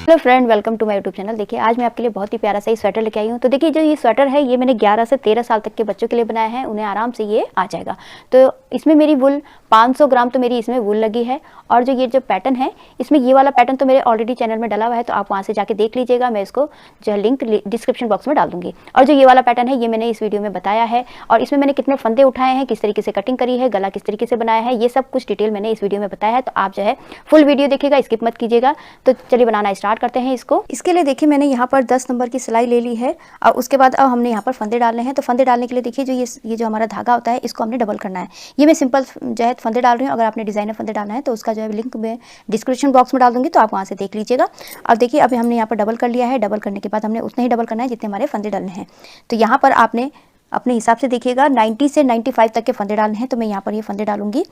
Hello friend, welcome to my YouTube channel. देखिए आज मैं आपके लिए बहुत ही प्यारा सा ये स्वेटर लेके आई हूँ। तो देखिए जो ये स्वेटर है ये मैंने 11 से 13 साल तक के बच्चों के लिए बनाया है, उन्हें आराम से ये आ जाएगा। तो इसमें मेरी वुल 500 ग्राम तो मेरी इसमें वुल लगी है। और जो ये जो पैटर्न है इसमें ये वाला पैटर्न तो मेरे ऑलरेडी चैनल में डला हुआ है, तो आप वहाँ से जाके देख लीजिएगा। मैं इसको जो है लिंक डिस्क्रिप्शन बॉक्स में डाल दूंगी। और जो ये वाला पैटर्न है ये मैंने इस वीडियो में बताया है, और इसमें मैंने कितने फंदे उठाए हैं, किस तरीके से कटिंग करी है, गला किस तरीके से बनाया है, ये सब कुछ डिटेल मैंने इस वीडियो में बताया है। तो आप जो है फुल वीडियो देखिएगा, स्किप मत कीजिएगा। तो चलिए बनाना स्टार्ट करते हैं इसको। इसके लिए देखिए मैंने यहाँ पर 10 नंबर की सिलाई ले ली है, और उसके बाद अब हमने यहाँ पर फंदे डालने हैं। तो फंदे डालने के लिए देखिए जो ये जो हमारा धागा होता है इसको हमने डबल करना है। ये मैं सिंपल जो है फंदे डाल रही हूँ। अगर आपने डिजाइनर फंदे डालना है तो उसका जो है लिंक मैं डिस्क्रिप्शन बॉक्स में डाल दूंगी, तो आप वहाँ से देख लीजिएगा। और देखिए अभी हमने यहाँ पर डबल कर लिया है। डबल करने के बाद हमने उतना ही डबल करना है जितने हमारे फंदे डालने हैं। तो यहाँ पर आपने अपने हिसाब से देखिएगा 90 से 95 तक के फंदे डालने हैं। तो मैं यहाँ पर ये फंदे डालूंगी।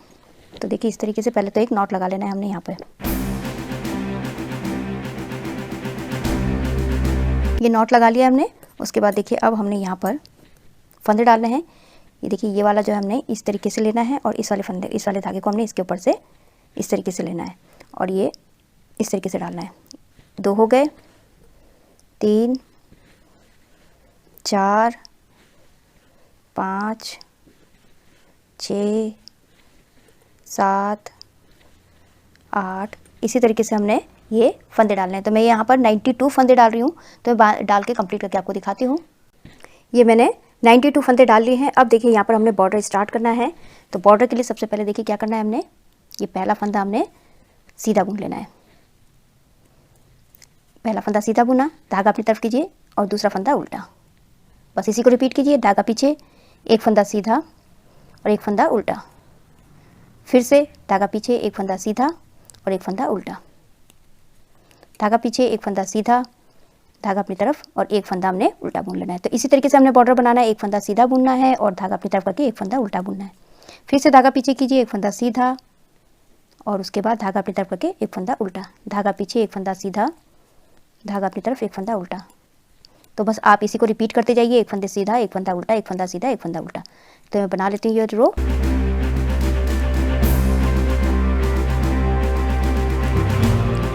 तो देखिए इस तरीके से पहले तो एक नॉट लगा लेना है हमने यहाँ पर। ये नॉट लगा लिया हमने। उसके बाद देखिए अब हमने यहाँ पर फंदे डालने हैं। ये देखिए ये वाला जो है हमने इस तरीके से लेना है, और इस वाले धागे को हमने इसके ऊपर से इस तरीके से लेना है, और ये इस तरीके से डालना है। 2 हो गए, 3, 4, 5, 6, 7, 8, इसी तरीके से हमने ये फंदे डालने हैं। तो मैं यहाँ पर 92 फंदे डाल रही हूँ। तो मैं डाल के कंप्लीट करके आपको दिखाती हूँ। ये मैंने 92 फंदे डाल लिए हैं। अब देखिए यहाँ पर हमने बॉर्डर स्टार्ट करना है। तो बॉर्डर के लिए सबसे पहले देखिए क्या करना है हमने। ये पहला फंदा हमने सीधा बुन लेना है। पहला फंदा सीधा बुना, धागा अपनी तरफ कीजिए, और दूसरा फंदा उल्टा। बस इसी को रिपीट कीजिए। धागा पीछे, एक फंदा सीधा और एक फंदा उल्टा। फिर से धागा पीछे, एक फंदा सीधा और एक फंदा उल्टा। धागा पीछे, एक फंदा सीधा, धागा अपनी तरफ, और एक फंदा हमने उल्टा बुन लेना है। तो इसी तरीके से हमने बॉर्डर बनाना है। एक फंदा सीधा बुनना है और धागा अपनी तरफ करके एक फंदा उल्टा बुनना है। फिर से धागा पीछे कीजिए, एक फंदा सीधा, और उसके बाद धागा अपनी तरफ करके एक फंदा उल्टा। धागा पीछे, एक फंदा सीधा, धागा अपनी तरफ, एक फंदा उल्टा। तो बस आप इसी को रिपीट करते जाइए। एक फंदे सीधा, एक फंदा उल्टा, एक फंदा सीधा, एक फंदा उल्टा। तो मैं बना लेती हूँ ये रो।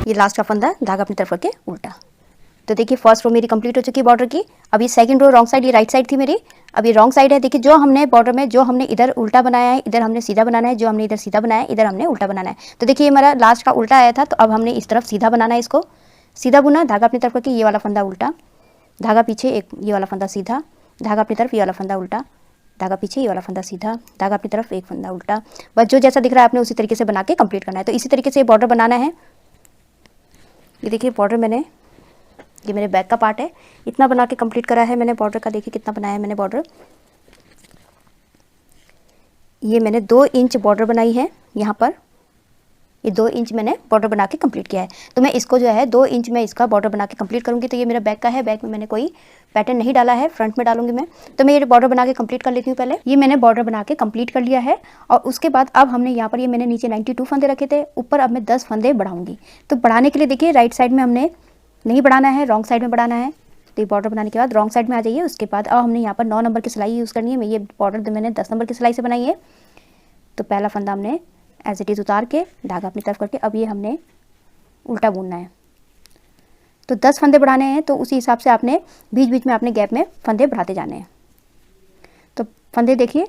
ये लास्ट का फंदा, धागा अपनी तरफ करके उल्टा। तो देखिए फर्स्ट रो मेरी कंप्लीट हो चुकी है बॉर्डर की। अब ये सेकंड रो रॉन्ग साइड, ये राइट साइड थी मेरी, अब ये रॉन्ग साइड है। देखिए जो हमने बॉर्डर में जो हमने इधर उल्टा बनाया है, इधर हमने सीधा बनाना है। जो हमने इधर सीधा बनाया है, इधर हमने उल्टा बनाना है। तो देखिए ये हमारा लास्ट का उल्टा आया था, तो अब हमने इस तरफ सीधा बनाना है। इसको सीधा बुना, धागा अपनी तरफ करके ये वाला फंदा उल्टा, धागा पीछे, एक ये वाला फंदा सीधा, धागा अपनी तरफ, ये वाला फंदा उल्टा, धागा पीछे, ये वाला फंदा सीधा, धागा अपनी तरफ, एक फंदा उल्टा। बस जो जैसा दिख रहा है आपने उसी तरीके से बना के कंप्लीट करना है। तो इसी तरीके से बॉर्डर बनाना है। ये देखिए बॉर्डर ये मेरे बैक का पार्ट है, इतना बना के कंप्लीट करा है मैंने बॉर्डर का। देखिए कितना बनाया है मैंने बॉर्डर। ये मैंने 2 इंच बॉर्डर बनाई है यहाँ पर। ये 2 इंच मैंने बॉर्डर बना के कंप्लीट किया है। तो मैं इसको जो है 2 इंच में इसका बॉर्डर बना के कंप्लीट करूँगी। तो ये मेरा बैक का है। बैक में मैंने कोई पैटर्न नहीं डाला है, फ्रंट में डालूंगी मैं। तो मैं ये बॉर्डर बना के कंप्लीट कर लेती हूँ पहले। ये मैंने बॉर्डर बना के कंप्लीट कर लिया है। और उसके बाद अब हमने यहाँ पर ये मैंने नीचे 92 फंदे रखे थे, ऊपर अब मैं 10 फंदे बढ़ाऊंगी। तो बढ़ाने के लिए देखिए राइट साइड में हमने नहीं बढ़ाना है, रॉन्ग साइड में बढ़ाना है। तो ये बॉर्डर बनाने के बाद रॉन्ग साइड में आ जाइए। उसके बाद अब हमने यहाँ पर 9 नंबर की सिलाई यूज़ करनी है। मैं ये बॉर्डर मैंने 10 नंबर की सिलाई से बनाई है। तो पहला फंदा हमने एज इट इज़ उतार के धागा अपनी तरफ करके अब ये हमने उल्टा बुनना है। तो 10 फंदे बढ़ाने हैं, तो उसी हिसाब से आपने बीच बीच में आपने गैप में फंदे बढ़ाते जाने हैं। तो फंदे देखिए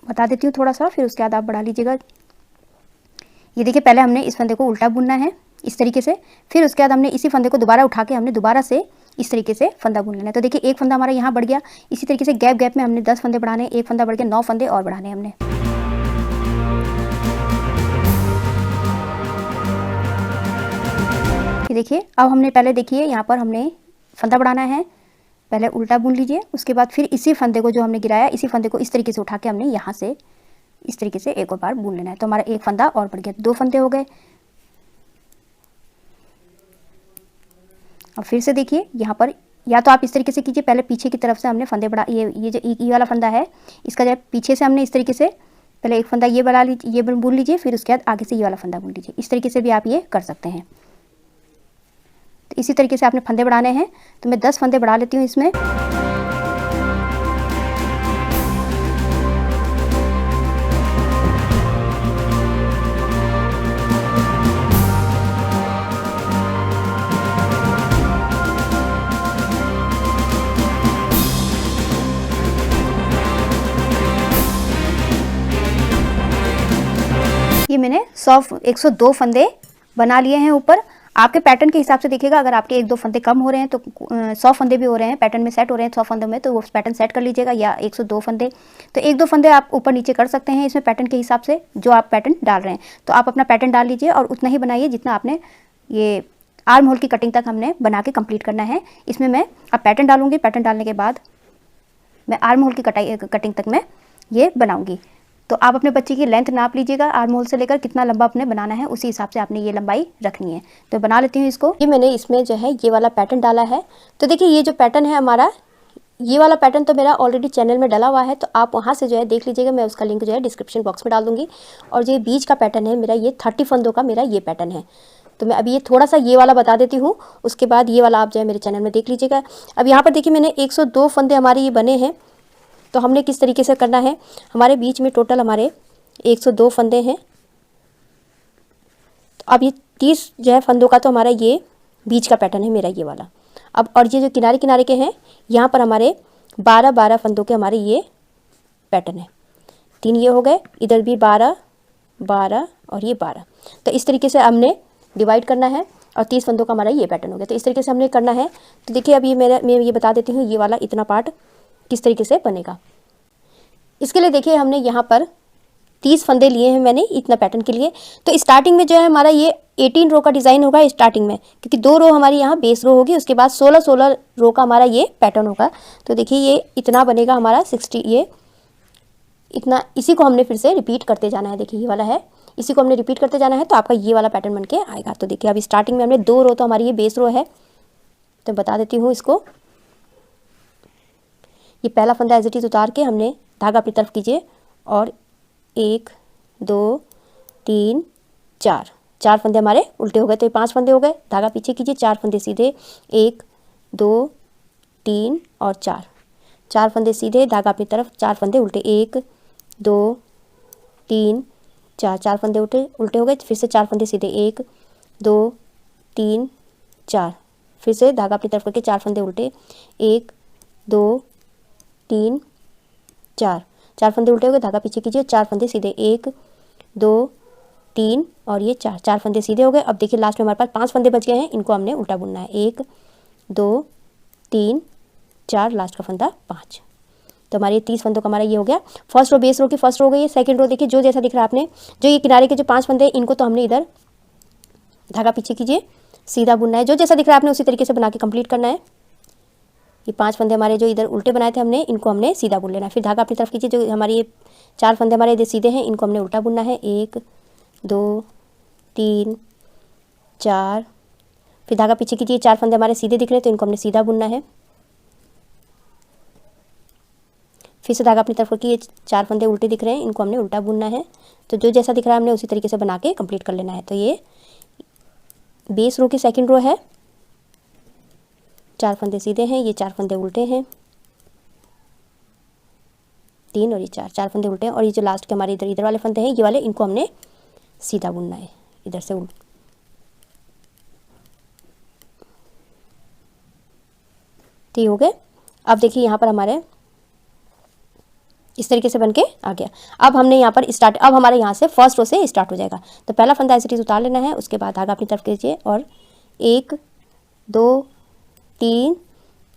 बता देती हूँ थोड़ा सा, फिर उसके बाद आप बढ़ा लीजिएगा। ये देखिए पहले हमने इस फंदे को उल्टा बुनना है इस तरीके से। फिर उसके बाद हमने इसी फंदे को दोबारा उठा के हमने दोबारा से इस तरीके से फंदा बुन लेना है। तो देखिए एक फंदा हमारा यहाँ बढ़ गया। इसी तरीके से गैप गैप में हमने 10 फंदे बढ़ाने, एक फंदा बढ़ गया, 9 फंदे और बढ़ाने हमने। ये देखिए अब हमने पहले देखिए यहाँ पर हमने फंदा बढ़ाना है। पहले उल्टा बुन लीजिए, उसके बाद फिर इसी फंदे को जो हमने गिराया, इसी फंदे को इस तरीके से उठा के हमने यहाँ से इस तरीके से एक और बार बुन लेना है। तो हमारा एक फंदा और बढ़ गया, 2 फंदे हो गए। अब फिर से देखिए यहाँ पर या तो आप इस तरीके से कीजिए, पहले पीछे की तरफ से हमने फंदे बढ़ा, ये जो ई वाला फंदा है इसका जो पीछे से हमने इस तरीके से पहले एक फंदा ये बढ़ा लीजिए, ये बुन लीजिए, फिर उसके बाद आगे से ये वाला फंदा बुन लीजिए। इस तरीके से भी आप ये कर सकते हैं। तो इसी तरीके से आपने फंदे बढ़ाने हैं। तो मैं 10 फंदे बढ़ा लेती हूँ इसमें। 102 फंदे बना लिए हैं ऊपर। आपके पैटर्न के हिसाब से देखिएगा, अगर आपके 1-2 फंदे कम हो रहे हैं तो 100 फंदे भी हो रहे हैं, पैटर्न में सेट हो रहे हैं 100 फंदों में, तो वो पैटर्न सेट कर लीजिएगा, या 102 फंदे तो 1-2 फंदे आप ऊपर नीचे कर सकते हैं इसमें पैटर्न के हिसाब से जो आप पैटर्न डाल रहे हैं। तो आप अपना पैटर्न डाल लीजिए और उतना ही बनाइए जितना आपने ये आर्म होल की कटिंग तक हमने बना के कंप्लीट करना है। इसमें मैं अब पैटर्न डालूंगी, पैटर्न डालने के बाद मैं आर्म होल की कटिंग तक मैं ये बनाऊंगी। तो आप अपने बच्चे की लेंथ नाप लीजिएगा, आर्म होल से लेकर कितना लंबा अपने बनाना है उसी हिसाब से आपने ये लंबाई रखनी है। तो बना लेती हूँ इसको। ये मैंने इसमें जो है ये वाला पैटर्न डाला है। तो देखिए ये जो पैटर्न है हमारा, ये वाला पैटर्न तो मेरा ऑलरेडी चैनल में डला हुआ है, तो आप वहाँ से जो है देख लीजिएगा, मैं उसका लिंक जो है डिस्क्रिप्शन बॉक्स में डाल दूँगी। और जो ये बीच का पैटर्न है मेरा, ये 30 फंदों का मेरा ये पैटर्न है। तो मैं अभी ये थोड़ा सा ये वाला बता देती हूँ, उसके बाद ये वाला आप जो है मेरे चैनल में देख लीजिएगा। अब यहाँ पर देखिए मैंने 102 फंदे हमारे ये बने हैं। तो हमने किस तरीके से करना है, हमारे बीच में टोटल हमारे 102 फंदे हैं। तो अब ये 30 जो है फंदों का तो हमारा ये बीच का पैटर्न है मेरा ये वाला। अब और ये जो किनारे किनारे के हैं, यहाँ पर हमारे 12-12 फंदों के हमारे ये पैटर्न है। 3 ये हो गए, इधर भी 12-12 और ये 12। तो इस तरीके से हमने डिवाइड करना है और 30 फंदों का हमारा ये पैटर्न हो गया। तो इस तरीके से हमने करना है। तो देखिए अब ये मैं ये बता देती हूँ ये वाला इतना पार्ट किस तरीके से बनेगा। इसके लिए देखिए हमने यहाँ पर 30 फंदे लिए हैं मैंने इतना पैटर्न के लिए। तो स्टार्टिंग में जो है हमारा ये 18 रो का डिज़ाइन होगा स्टार्टिंग में, क्योंकि 2 रो हमारी यहाँ बेस रो होगी, उसके बाद 16-16 रो का हमारा ये पैटर्न होगा। तो देखिए ये इतना बनेगा हमारा 60, ये इतना, इसी को हमने फिर से रिपीट करते जाना है। देखिए ये वाला है, इसी को हमने रिपीट करते जाना है, तो आपका ये वाला पैटर्न बन के आएगा। तो देखिए अभी स्टार्टिंग में हमने 2 रो, तो हमारी ये बेस रो है। तो बता देती हूँ इसको, ये पहला फंदा एज इट इज़ उतार के हमने धागा अपनी तरफ कीजिए और 1 2 3 4 फंदे हमारे उल्टे हो गए। तो ये 5 फंदे हो गए, धागा पीछे कीजिए, 4 फंदे सीधे, 1 2 3 और 4 फंदे सीधे, धागा अपनी तरफ, 4 फंदे उल्टे, 1 2 3 4 फंदे उल्टे हो गए, फिर से 4 फंदे सीधे, 1 2 3 4, फिर से धागा अपनी तरफ करके 4 फंदे उल्टे, 1 2 3 4 फंदे उल्टे हो गए, धागा पीछे कीजिए, 4 फंदे सीधे, 1 2 3 और ये 4 फंदे सीधे हो गए। अब देखिए लास्ट में हमारे पास 5 फंदे बच गए हैं, इनको हमने उल्टा बुनना है, 1 2 3 4, लास्ट का फंदा 5। तो हमारे 30 फंदों का हमारा ये हो गया। फर्स्ट रो बेस रो की फर्स्ट रो गई है। सेकंड रो देखिए जो जैसा दिख रहा है आपने, जो ये किनारे के जो 5 फंदे इनको तो हमने इधर धागा पीछे कीजिए, सीधा बुनना है, जो जैसा दिख रहा है आपने उसी तरीके से बना के कंप्लीट करना है। ये 5 फंदे हमारे जो इधर उल्टे बनाए थे हमने, इनको हमने सीधा बुन लेना है। फिर धागा अपनी तरफ कीजिए, जो हमारे ये 4 फंदे हमारे इधर सीधे हैं, इनको हमने उल्टा बुनना है, 1 2 3 4, फिर धागा पीछे कीजिए, 4 फंदे हमारे सीधे दिख रहे हैं तो इनको हमने सीधा बुनना है। फिर से धागा अपनी तरफ की, ये 4 फंदे उल्टे दिख रहे हैं, इनको हमने उल्टा बुनना है। तो जो जैसा दिख रहा है हमने उसी तरीके से बना के कंप्लीट कर लेना है। तो ये बेस रो की सेकंड रो है, 4 फंदे सीधे हैं, ये 4 फंदे उल्टे हैं, 3 और ये 4 फंदे उल्टे हैं, और ये जो लास्ट के हमारे इधर वाले फंदे हैं ये वाले, इनको हमने सीधा बुनना है इधर से उल्टा। तो ये हो गए। अब देखिए यहाँ पर हमारे इस तरीके से बनके आ गया। अब हमने यहाँ पर स्टार्ट, अब हमारे यहाँ से फर्स्ट रो से स्टार्ट हो जाएगा। तो पहला फंदा ऐसे उतार लेना है, उसके बाद धागा अपनी तरफ कीजिए और 1 2 3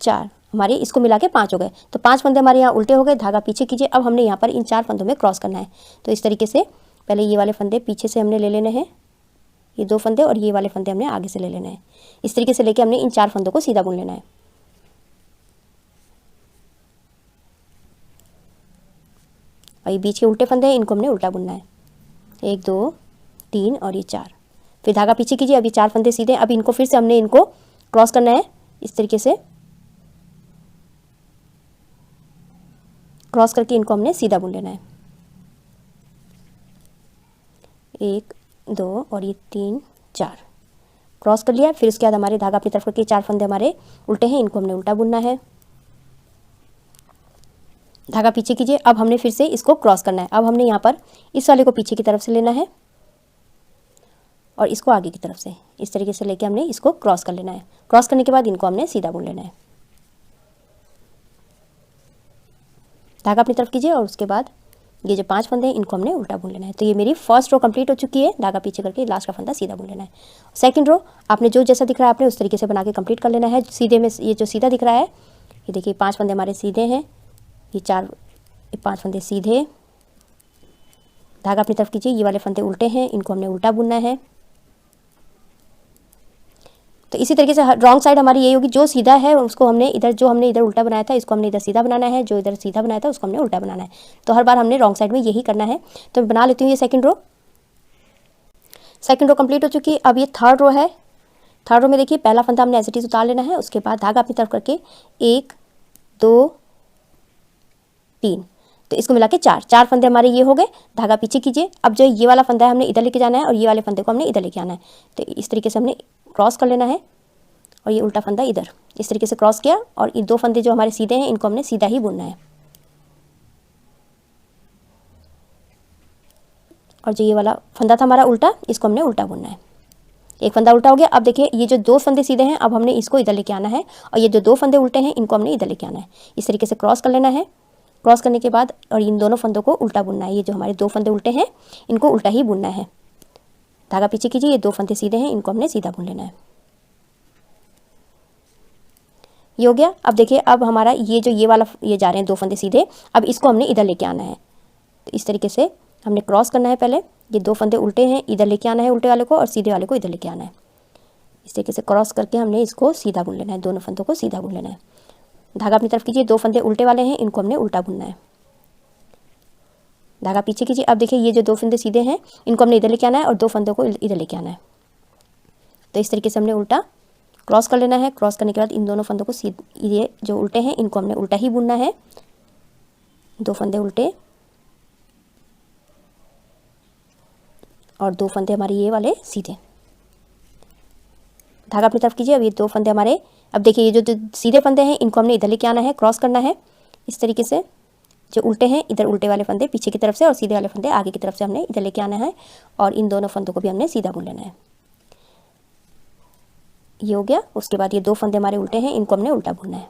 4, हमारे इसको मिला के 5 हो गए। तो 5 फंदे हमारे यहाँ उल्टे हो गए, धागा पीछे कीजिए। अब हमने यहाँ पर इन 4 फंदों में क्रॉस करना है। तो इस तरीके से पहले ये वाले फंदे पीछे से हमने ले लेने हैं, ये 2 फंदे, और ये वाले फंदे हमने आगे से ले लेना है। इस तरीके से लेके हमने इन 4 फंदों को सीधा बुन लेना है। और ये बीच के उल्टे फंदे हैं, इनको हमने उल्टा बुनना है, 1 2 3 और ये 4, फिर धागा पीछे कीजिए। अभी 4 फंदे सीधे, अब इनको फिर से हमने इनको क्रॉस करना है। इस तरीके से क्रॉस करके इनको हमने सीधा बुन लेना है, 1 2 और ये 3 4, क्रॉस कर लिया। फिर उसके बाद हमारे धागा अपनी तरफ करके 4 फंदे हमारे उल्टे हैं, इनको हमने उल्टा बुनना है, धागा पीछे कीजिए। अब हमने फिर से इसको क्रॉस करना है। अब हमने यहाँ पर इस वाले को पीछे की तरफ से लेना है और इसको आगे की तरफ से, इस तरीके से लेके हमने इसको क्रॉस कर लेना है। क्रॉस करने के बाद इनको हमने सीधा बुन लेना है, धागा अपनी तरफ कीजिए और उसके बाद ये जो 5 फंदे हैं इनको हमने उल्टा बुन लेना है। तो ये मेरी फर्स्ट रो कंप्लीट हो चुकी है। धागा पीछे करके लास्ट का फंदा सीधा बुन लेना है। सेकंड रो आपने जो जैसा दिख रहा है आपने उस तरीके से बना के कंप्लीट कर लेना है। सीधे में ये जो सीधा दिख रहा है, ये देखिए 5 फंदे हमारे सीधे हैं, ये 5 फंदे सीधे, धागा अपनी तरफ कीजिए, ये वाले फंदे उल्टे हैं, इनको हमने उल्टा बुनना है। तो इसी तरीके से रॉन्ग साइड हमारी यही होगी, जो सीधा है उसको हमने इधर उल्टा बनाया था इसको हमने इधर सीधा बनाना है, जो इधर सीधा बनाया था उसको हमने उल्टा बनाना है। तो हर बार हमने रॉन्ग साइड में यही करना है। तो मैं बना लेती हूँ ये सेकंड रो कंप्लीट हो चुकी है। अब ये थर्ड रो है। थर्ड रो में देखिए पहला फंदा हमने एज इट इज उतार लेना है, उसके बाद धागा अपनी तरफ करके 1 2 3, तो इसको मिला के 4 फंदे हमारे ये हो गए। धागा पीछे कीजिए। अब जो ये वाला फंदा है हमने इधर लेके जाना है और ये वाले फंदे को हमने इधर लेके आना है। तो इस तरीके से हमने क्रॉस कर लेना है और ये उल्टा फंदा इधर इस तरीके से क्रॉस किया, और ये 2 फंदे जो हमारे सीधे हैं इनको हमने सीधा ही बुनना है। और जो ये वाला फंदा था हमारा उल्टा, इसको हमने उल्टा बुनना है। एक फंदा उल्टा हो गया। अब देखिए ये जो 2 फंदे सीधे हैं अब हमने इसको इधर लेके आना है, और ये जो 2 फंदे उल्टे हैं इनको हमने इधर लेके आना है। इस तरीके से क्रॉस कर लेना है। क्रॉस करने के बाद और इन दोनों फंदों को उल्टा बुनना है। ये जो हमारे 2 फंदे उल्टे हैं इनको उल्टा ही बुनना है। धागा पीछे कीजिए, ये 2 फंदे सीधे हैं इनको हमने सीधा बुन लेना है। ये हो गया। अब देखिए अब हमारा ये जा रहे हैं 2 फंदे सीधे, अब इसको हमने इधर लेके आना है। तो इस तरीके से हमने क्रॉस करना है। पहले ये 2 फंदे उल्टे हैं इधर लेके आना है उल्टे वाले को, और सीधे वाले को इधर लेके आना है। इस तरीके से क्रॉस करके हमने इसको सीधा बुन लेना है, दोनों फंदों को सीधा बुन लेना है। धागा अपनी तरफ कीजिए, 2 फंदे उल्टे वाले हैं इनको हमने उल्टा बुनना है। धागा पीछे कीजिए। अब देखिए ये जो 2 फंदे सीधे हैं इनको हमने इधर लेके आना है और 2 फंदों को इधर लेके आना है। तो इस तरीके से हमने उल्टा क्रॉस कर लेना है। क्रॉस करने के बाद इन दोनों फंदों को ये जो उल्टे हैं इनको हमने उल्टा ही बुनना है। 2 फंदे उल्टे और 2 फंदे हमारे ये वाले सीधे। धागा अपनी तरफ कीजिए। अब ये 2 फंदे हमारे, अब देखिए ये जो सीधे फंदे हैं इनको हमने इधर लेके आना है, क्रॉस करना है। इस तरीके से जो उल्टे हैं इधर उल्टे वाले फंदे पीछे की तरफ से और सीधे वाले फंदे आगे की तरफ से हमने इधर लेके आना है, और इन दोनों फंदों को भी हमने सीधा बुन लेना है। ये हो गया। उसके बाद ये 2 फंदे हमारे उल्टे हैं इनको हमने उल्टा बुनना है।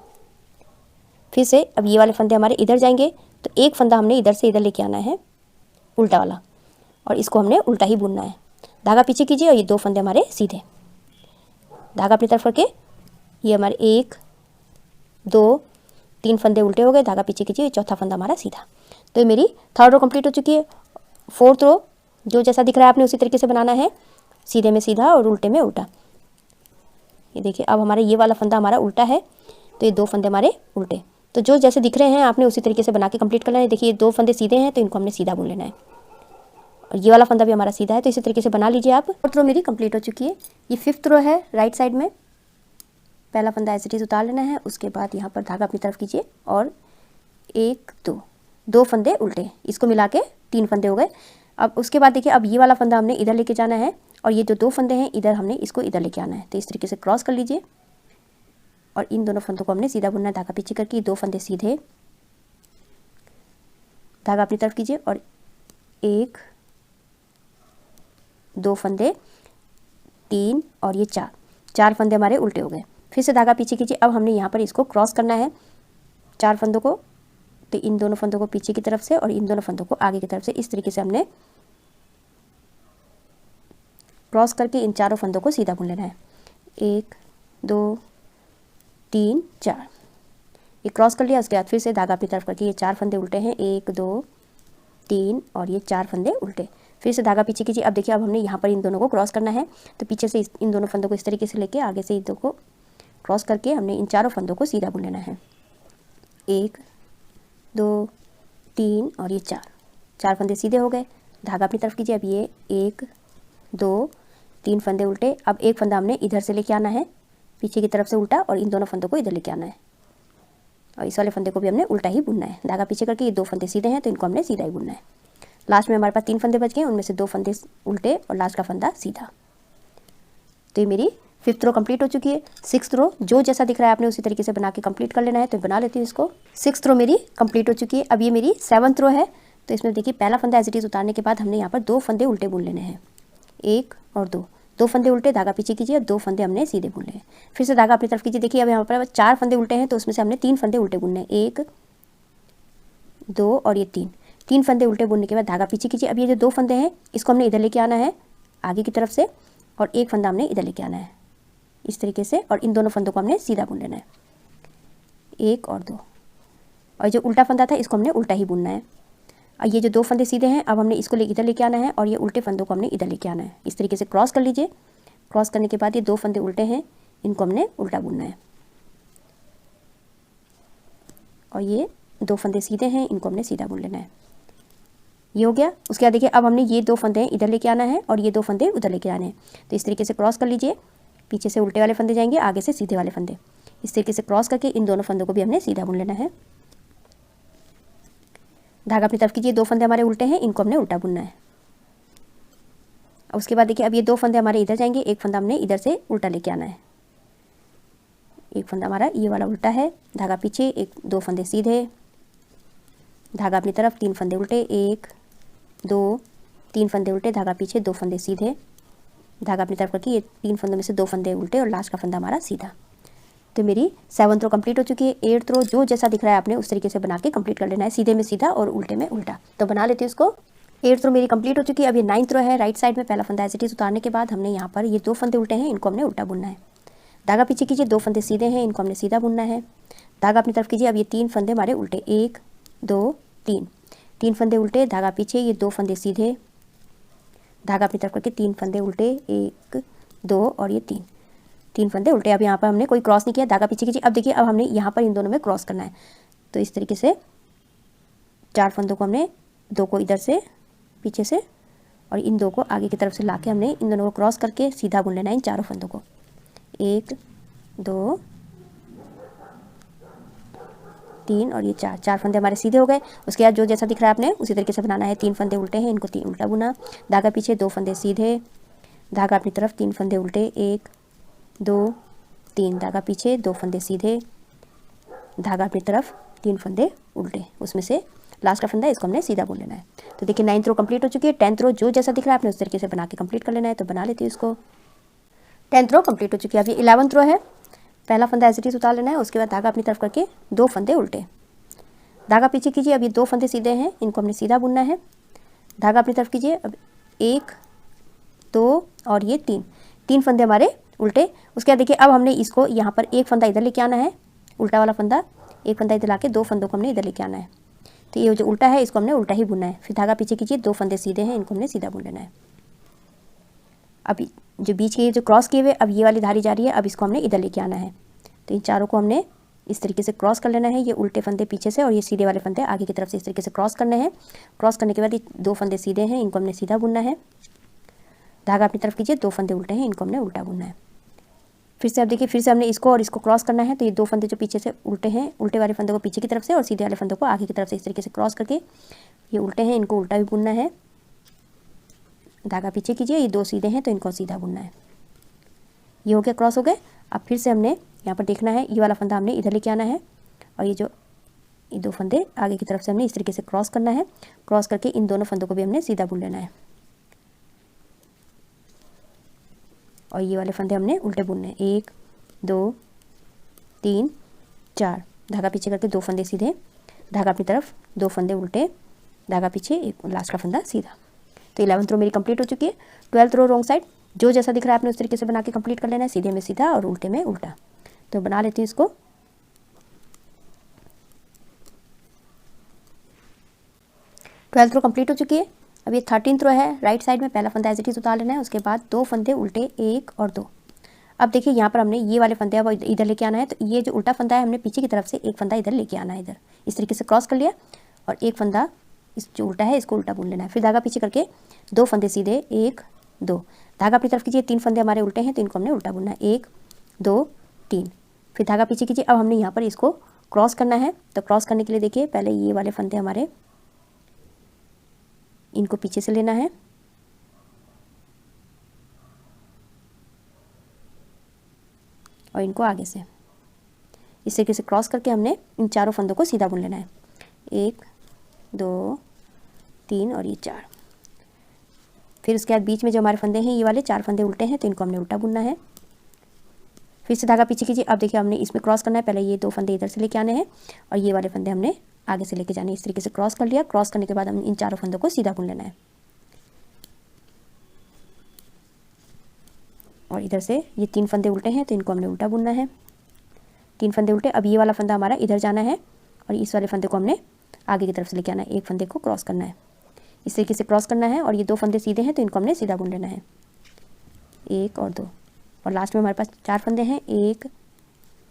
फिर से अब ये वाले फंदे हमारे इधर जाएंगे, तो एक फंदा हमने इधर से इधर लेके आना है उल्टा वाला, और इसको हमने उल्टा ही बुनना है। धागा पीछे कीजिए और ये 2 फंदे हमारे सीधे। धागा अपनी तरफ करके ये हमारे 1 2 3 फंदे उल्टे हो गए। धागा पीछे कीजिए, ये चौथा फंदा हमारा सीधा। तो ये मेरी थर्ड रो कंप्लीट हो चुकी है। फोर्थ रो जो जैसा दिख रहा है आपने उसी तरीके से बनाना है, सीधे में सीधा और उल्टे में उल्टा। ये देखिए अब हमारा ये वाला फंदा हमारा उल्टा है, तो ये 2 फंदे हमारे उल्टे। तो जो जैसे दिख रहे हैं आपने उसी तरीके से बना के कंप्लीट करना है। देखिए ये 2 फंदे सीधे हैं तो इनको हमने सीधा बुन लेना है, और ये वाला फंदा भी हमारा सीधा है। तो इसी तरीके से बना लीजिए आप। फोर्थ रो मेरी कंप्लीट हो चुकी है। ये 5th रो है। राइट साइड में पहला फंदा एज इट इज उतार लेना है, उसके बाद यहाँ पर धागा अपनी तरफ कीजिए और 1 2 फंदे उल्टे, इसको मिला के 3 फंदे हो गए। अब उसके बाद देखिए अब ये वाला फंदा हमने इधर लेके जाना है, और ये जो 2 फंदे हैं इधर हमने इसको इधर लेके आना है। तो इस तरीके से क्रॉस कर लीजिए और इन दोनों फंदों को हमने सीधा बुनना है। धागा पीछे करके 2 फंदे सीधे, धागा अपनी तरफ कीजिए और 1 2 फंदे 3 और ये 4 फंदे हमारे उल्टे हो गए। फिर से धागा पीछे कीजिए। अब हमने यहाँ पर इसको क्रॉस करना है 4 फंदों को, तो इन दोनों फंदों को पीछे की तरफ से और इन दोनों फंदों को आगे की तरफ से इस तरीके से हमने क्रॉस करके इन चारों फंदों को सीधा बुन लेना है। 1 2 3 4, ये क्रॉस कर लिया। उसके बाद फिर से धागा अपनी तरफ करके ये 4 फंदे उल्टे हैं, 1 2 3 और ये 4 फंदे उल्टे। फिर से धागा पीछे कीजिए। अब देखिए अब हमने यहाँ पर इन दोनों को क्रॉस करना है, तो पीछे से इन दोनों फंदों को इस तरीके से लेके आगे से इन दोनों को क्रॉस करके हमने इन चारों फंदों को सीधा बुन लेना है। 1 2 3 और ये 4 फंदे सीधे हो गए। धागा अपनी तरफ कीजिए। अब ये 1 2 3 फंदे उल्टे। अब एक फंदा हमने इधर से लेके आना है पीछे की तरफ से उल्टा, और इन दोनों फंदों को इधर लेके आना है, और इस वाले फंदे को भी हमने उल्टा ही बुनना है। धागा पीछे करके ये 2 फंदे सीधे हैं तो इनको हमने सीधा ही बुनना है। लास्ट में हमारे पास 3 फंदे बच गए, उनमें से 2 फंदे उल्टे और लास्ट का फंदा सीधा। तो ये मेरी 5th रो कंप्लीट हो चुकी है। 6th रो जो जैसा दिख रहा है आपने उसी तरीके से बना के कंप्लीट कर लेना है। तो बना लेती हूँ इसको। 6th रो मेरी कंप्लीट हो चुकी है। अब ये मेरी 7th रो है। तो इसमें देखिए पहला फंदा एज इट इज उतारने के बाद हमने यहाँ पर 2 फंदे उल्टे बुन लेने हैं, 1 और 2 फंदे उल्टे। धागा पीछे कीजिए, 2 फंदे हमने सीधे बुन लिए। फिर से धागा अपनी तरफ कीजिए। देखिए अब यहाँ पर 4 फंदे उल्टे हैं, तो उसमें से हमने 3 फंदे उल्टे बुनने हैं, 1 2 और ये 3। 3 फंदे उल्टे बुनने के बाद धागा पीछे कीजिए। अब ये जो 2 फंदे हैं इसको हमने इधर लेके आना है आगे की तरफ से, और एक फंदा हमने इधर लेके आना है इस तरीके से, और इन दोनों फंदों को हमने सीधा बुन लेना है, 1 और 2। और जो उल्टा फंदा था इसको हमने उल्टा ही बुनना है। और ये जो 2 फंदे सीधे हैं अब हमने इसको इधर लेके आना है, और ये उल्टे फंदों को हमने इधर लेके आना है। इस तरीके से क्रॉस कर लीजिए। क्रॉस करने के बाद ये 2 फंदे उल्टे हैं, इनको हमने उल्टा बुनना है, और ये 2 फंदे सीधे हैं, इनको हमने सीधा बुन लेना है। ये हो गया। उसके बाद देखिए अब हमने ये 2 फंदे इधर लेके आना है और ये 2 फंदे उधर लेके आने हैं। तो इस तरीके से क्रॉस कर लीजिए। पीछे से उल्टे वाले फंदे जाएंगे, आगे से सीधे वाले फंदे। इस तरीके से क्रॉस करके इन दोनों फंदों को भी हमने सीधा बुन लेना है। धागा अपनी तरफ कीजिए। 2 फंदे हमारे उल्टे हैं, इनको हमने उल्टा बुनना है। उसके बाद देखिए अब ये 2 फंदे हमारे इधर जाएंगे, एक फंदा हमने इधर से उल्टा लेके आना है। एक फंदा हमारा ये वाला उल्टा है, धागा पीछे, 2 फंदे सीधे, धागा अपनी तरफ, 3 फंदे उल्टे, 1 2 3 फंदे उल्टे, धागा पीछे, 2 फंदे सीधे, धागा अपनी तरफ करके ये 3 फंदों में से 2 फंदे उल्टे, और लास्ट का फंदा हमारा सीधा। तो मेरी 7th रो कंप्लीट हो चुकी है। 8th रो जो जैसा दिख रहा है आपने उस तरीके से बना के कंप्लीट कर लेना है, सीधे में सीधा और उल्टे में उल्टा। तो बना लेती हूँ इसको। 8th रो मेरी कंप्लीट हो चुकी है। अब ये 9th रो है। राइट साइड में पहला फंदा एज इट इज उतारने के बाद हमने यहाँ पर ये 2 फंदे उल्टे हैं, इनको हमने उल्टा बुनना है। धागा पीछे कीजिए। 2 फंदे सीधे हैं, इनको हमने सीधा बुनना है। धागा अपनी तरफ कीजिए। अब ये 3 फंदे हमारे उल्टे, 1 2 3 फंदे उल्टे, धागा पीछे, ये 2 फंदे सीधे, धागा अपनी तरफ करके 3 फंदे उल्टे, 1 2 और ये 3 फंदे उल्टे। अब यहाँ पर हमने कोई क्रॉस नहीं किया, धागा पीछे कीजिए। अब देखिए अब हमने यहाँ पर इन दोनों में क्रॉस करना है। तो इस तरीके से 4 फंदों को हमने 2 को इधर से पीछे से और इन 2 को आगे की तरफ से लाके हमने इन दोनों को क्रॉस करके सीधा बुन लेना है इन चारों फंदों को। 1 2 3 और ये 4 फंदे हमारे सीधे हो गए। उसके बाद जो जैसा दिख रहा है आपने उसी तरीके से बनाना है। 3 फंदे उल्टे हैं, इनको 3 उल्टा बुना, धागा पीछे, 2 फंदे सीधे, धागा अपनी तरफ, 3 फंदे उल्टे, 1 2 3, धागा पीछे, 2 फंदे सीधे, धागा अपनी तरफ, 3 फंदे उल्टे, उसमें से लास्ट का फंदा इसको हमने सीधा बुन लेना है। तो देखिए 9th रो कंप्लीट हो चुकी है। 10th रो जो जैसा दिख रहा है आपने उस तरीके से बना के कंप्लीट कर लेना है। तो बना लेती हूँ इसको। 10th रो कंप्लीट हो चुकी है। अब ये 11th रो है। पहला फंदा एज इट इज उतार लेना है। उसके बाद धागा अपनी तरफ करके 2 फंदे उल्टे, धागा पीछे कीजिए। अब ये 2 फंदे सीधे हैं, इनको हमने सीधा बुनना है। धागा अपनी तरफ कीजिए। अब 1 2 और ये 3 फंदे हमारे उल्टे। उसके बाद देखिए अब हमने इसको यहाँ पर एक फंदा इधर लेके आना है, उल्टा वाला फंदा, एक फंदा इधर लाके 2 फंदों को हमने इधर लेके आना है। तो ये जो उल्टा है इसको हमने उल्टा ही बुनना है। फिर धागा पीछे कीजिए। 2 फंदे सीधे हैं, इनको हमने सीधा बुन लेना है। अब जो बीच के जो क्रॉस किए हुए, अब ये वाली धारी जा रही है, अब इसको हमने इधर लेके आना है। तो इन चारों को हमने इस तरीके से क्रॉस कर लेना है। ये उल्टे फंदे पीछे से और ये सीधे वाले फंदे आगे की तरफ से इस तरीके से क्रॉस करने हैं। क्रॉस करने के बाद ये 2 फंदे सीधे हैं, इनको हमने सीधा बुनना है। धागा अपनी तरफ कीजिए। 2 फंदे उल्टे हैं, इनको हमने उल्टा बुनना है। फिर से अब देखिए फिर से हमने इसको और इसको क्रॉस करना है। तो ये 2 फंदे जो पीछे से उल्टे हैं, उल्टे वाले फंदे को पीछे की तरफ से और सीधे वाले फंदे को आगे की तरफ से इस तरीके से क्रॉस करके, ये उल्टे हैं, इनको उल्टा भी बुनना है। धागा पीछे कीजिए। ये 2 सीधे हैं तो इनको सीधा बुनना है। ये हो गया, क्रॉस हो गए। अब फिर से हमने यहाँ पर देखना है, ये वाला फंदा हमने इधर लेके आना है और ये 2 फंदे आगे की तरफ से हमने इस तरीके से क्रॉस करना है। क्रॉस करके इन दोनों फंदों को भी हमने सीधा बुन लेना है और ये वाले फंदे हमने उल्टे बुनने हैं। 1 2 3 4, धागा पीछे करके 2 फंदे सीधे, धागा अपनी तरफ, 2 फंदे उल्टे, धागा पीछे, एक लास्ट का फंदा सीधा। तो 11th रो मेरी कंप्लीट हो चुकी है। 12th रो रॉन्ग साइड जो जैसा दिख रहा है आपने उस तरीके से बना के कंप्लीट कर लेना है, सीधे में सीधा और उल्टे में उल्टा। तो बना लेती हूँ इसको। 12th रो कंप्लीट हो चुकी है। अब ये 13th रो है। राइट साइड में पहला फंदा एज इट इज उतार लेना है। उसके बाद 2 फंदे उल्टे, 1 और 2। अब देखिए यहाँ पर हमने ये वाले फंदे अब इधर लेके आना है। तो ये जो उल्टा फंदा है हमने पीछे की तरफ से एक फंदा इधर लेके आना है, इधर इस तरीके से क्रॉस कर लिया और एक फंदा इस जो उल्टा है इसको उल्टा बुन लेना है। फिर धागा पीछे करके 2 फंदे सीधे, 1 2, धागा अपनी तरफ कीजिए। 3 फंदे हमारे उल्टे हैं तो इनको हमने उल्टा बुनना है। 1 2 3, फिर धागा पीछे कीजिए। अब हमने यहाँ पर इसको क्रॉस करना है। तो क्रॉस करने के लिए देखिए पहले ये वाले फंदे हमारे, इनको पीछे से लेना है और इनको आगे से इस तरीके से क्रॉस करके हमने इन चारों फंदों को सीधा बुन लेना है। 1 2 3 और ये 4। फिर उसके बाद बीच में जो हमारे फंदे हैं ये वाले 4 फंदे उल्टे हैं तो इनको हमने उल्टा बुनना है। फिर से धागा पीछे कीजिए। अब देखिए हमने इसमें क्रॉस करना है। पहले ये 2 फंदे इधर से लेके आने हैं और ये वाले फंदे हमने आगे से लेके जाने, इस तरीके से क्रॉस कर लिया। क्रॉस करने के बाद हम इन चारों फंदों को सीधा बुन लेना है। और इधर से ये 3 फंदे उल्टे हैं तो इनको हमने उल्टा बुनना है। 3 फंदे उल्टे। अब ये वाला फंदा हमारा इधर जाना है और इस वाले फंदे को हमने आगे की तरफ से लेके आना है। एक फंदे को क्रॉस करना है, इस तरीके से क्रॉस करना है। और ये 2 फंदे सीधे हैं तो इनको हमने सीधा बुन लेना है, 1 और 2। और लास्ट में हमारे पास 4 फंदे हैं, 1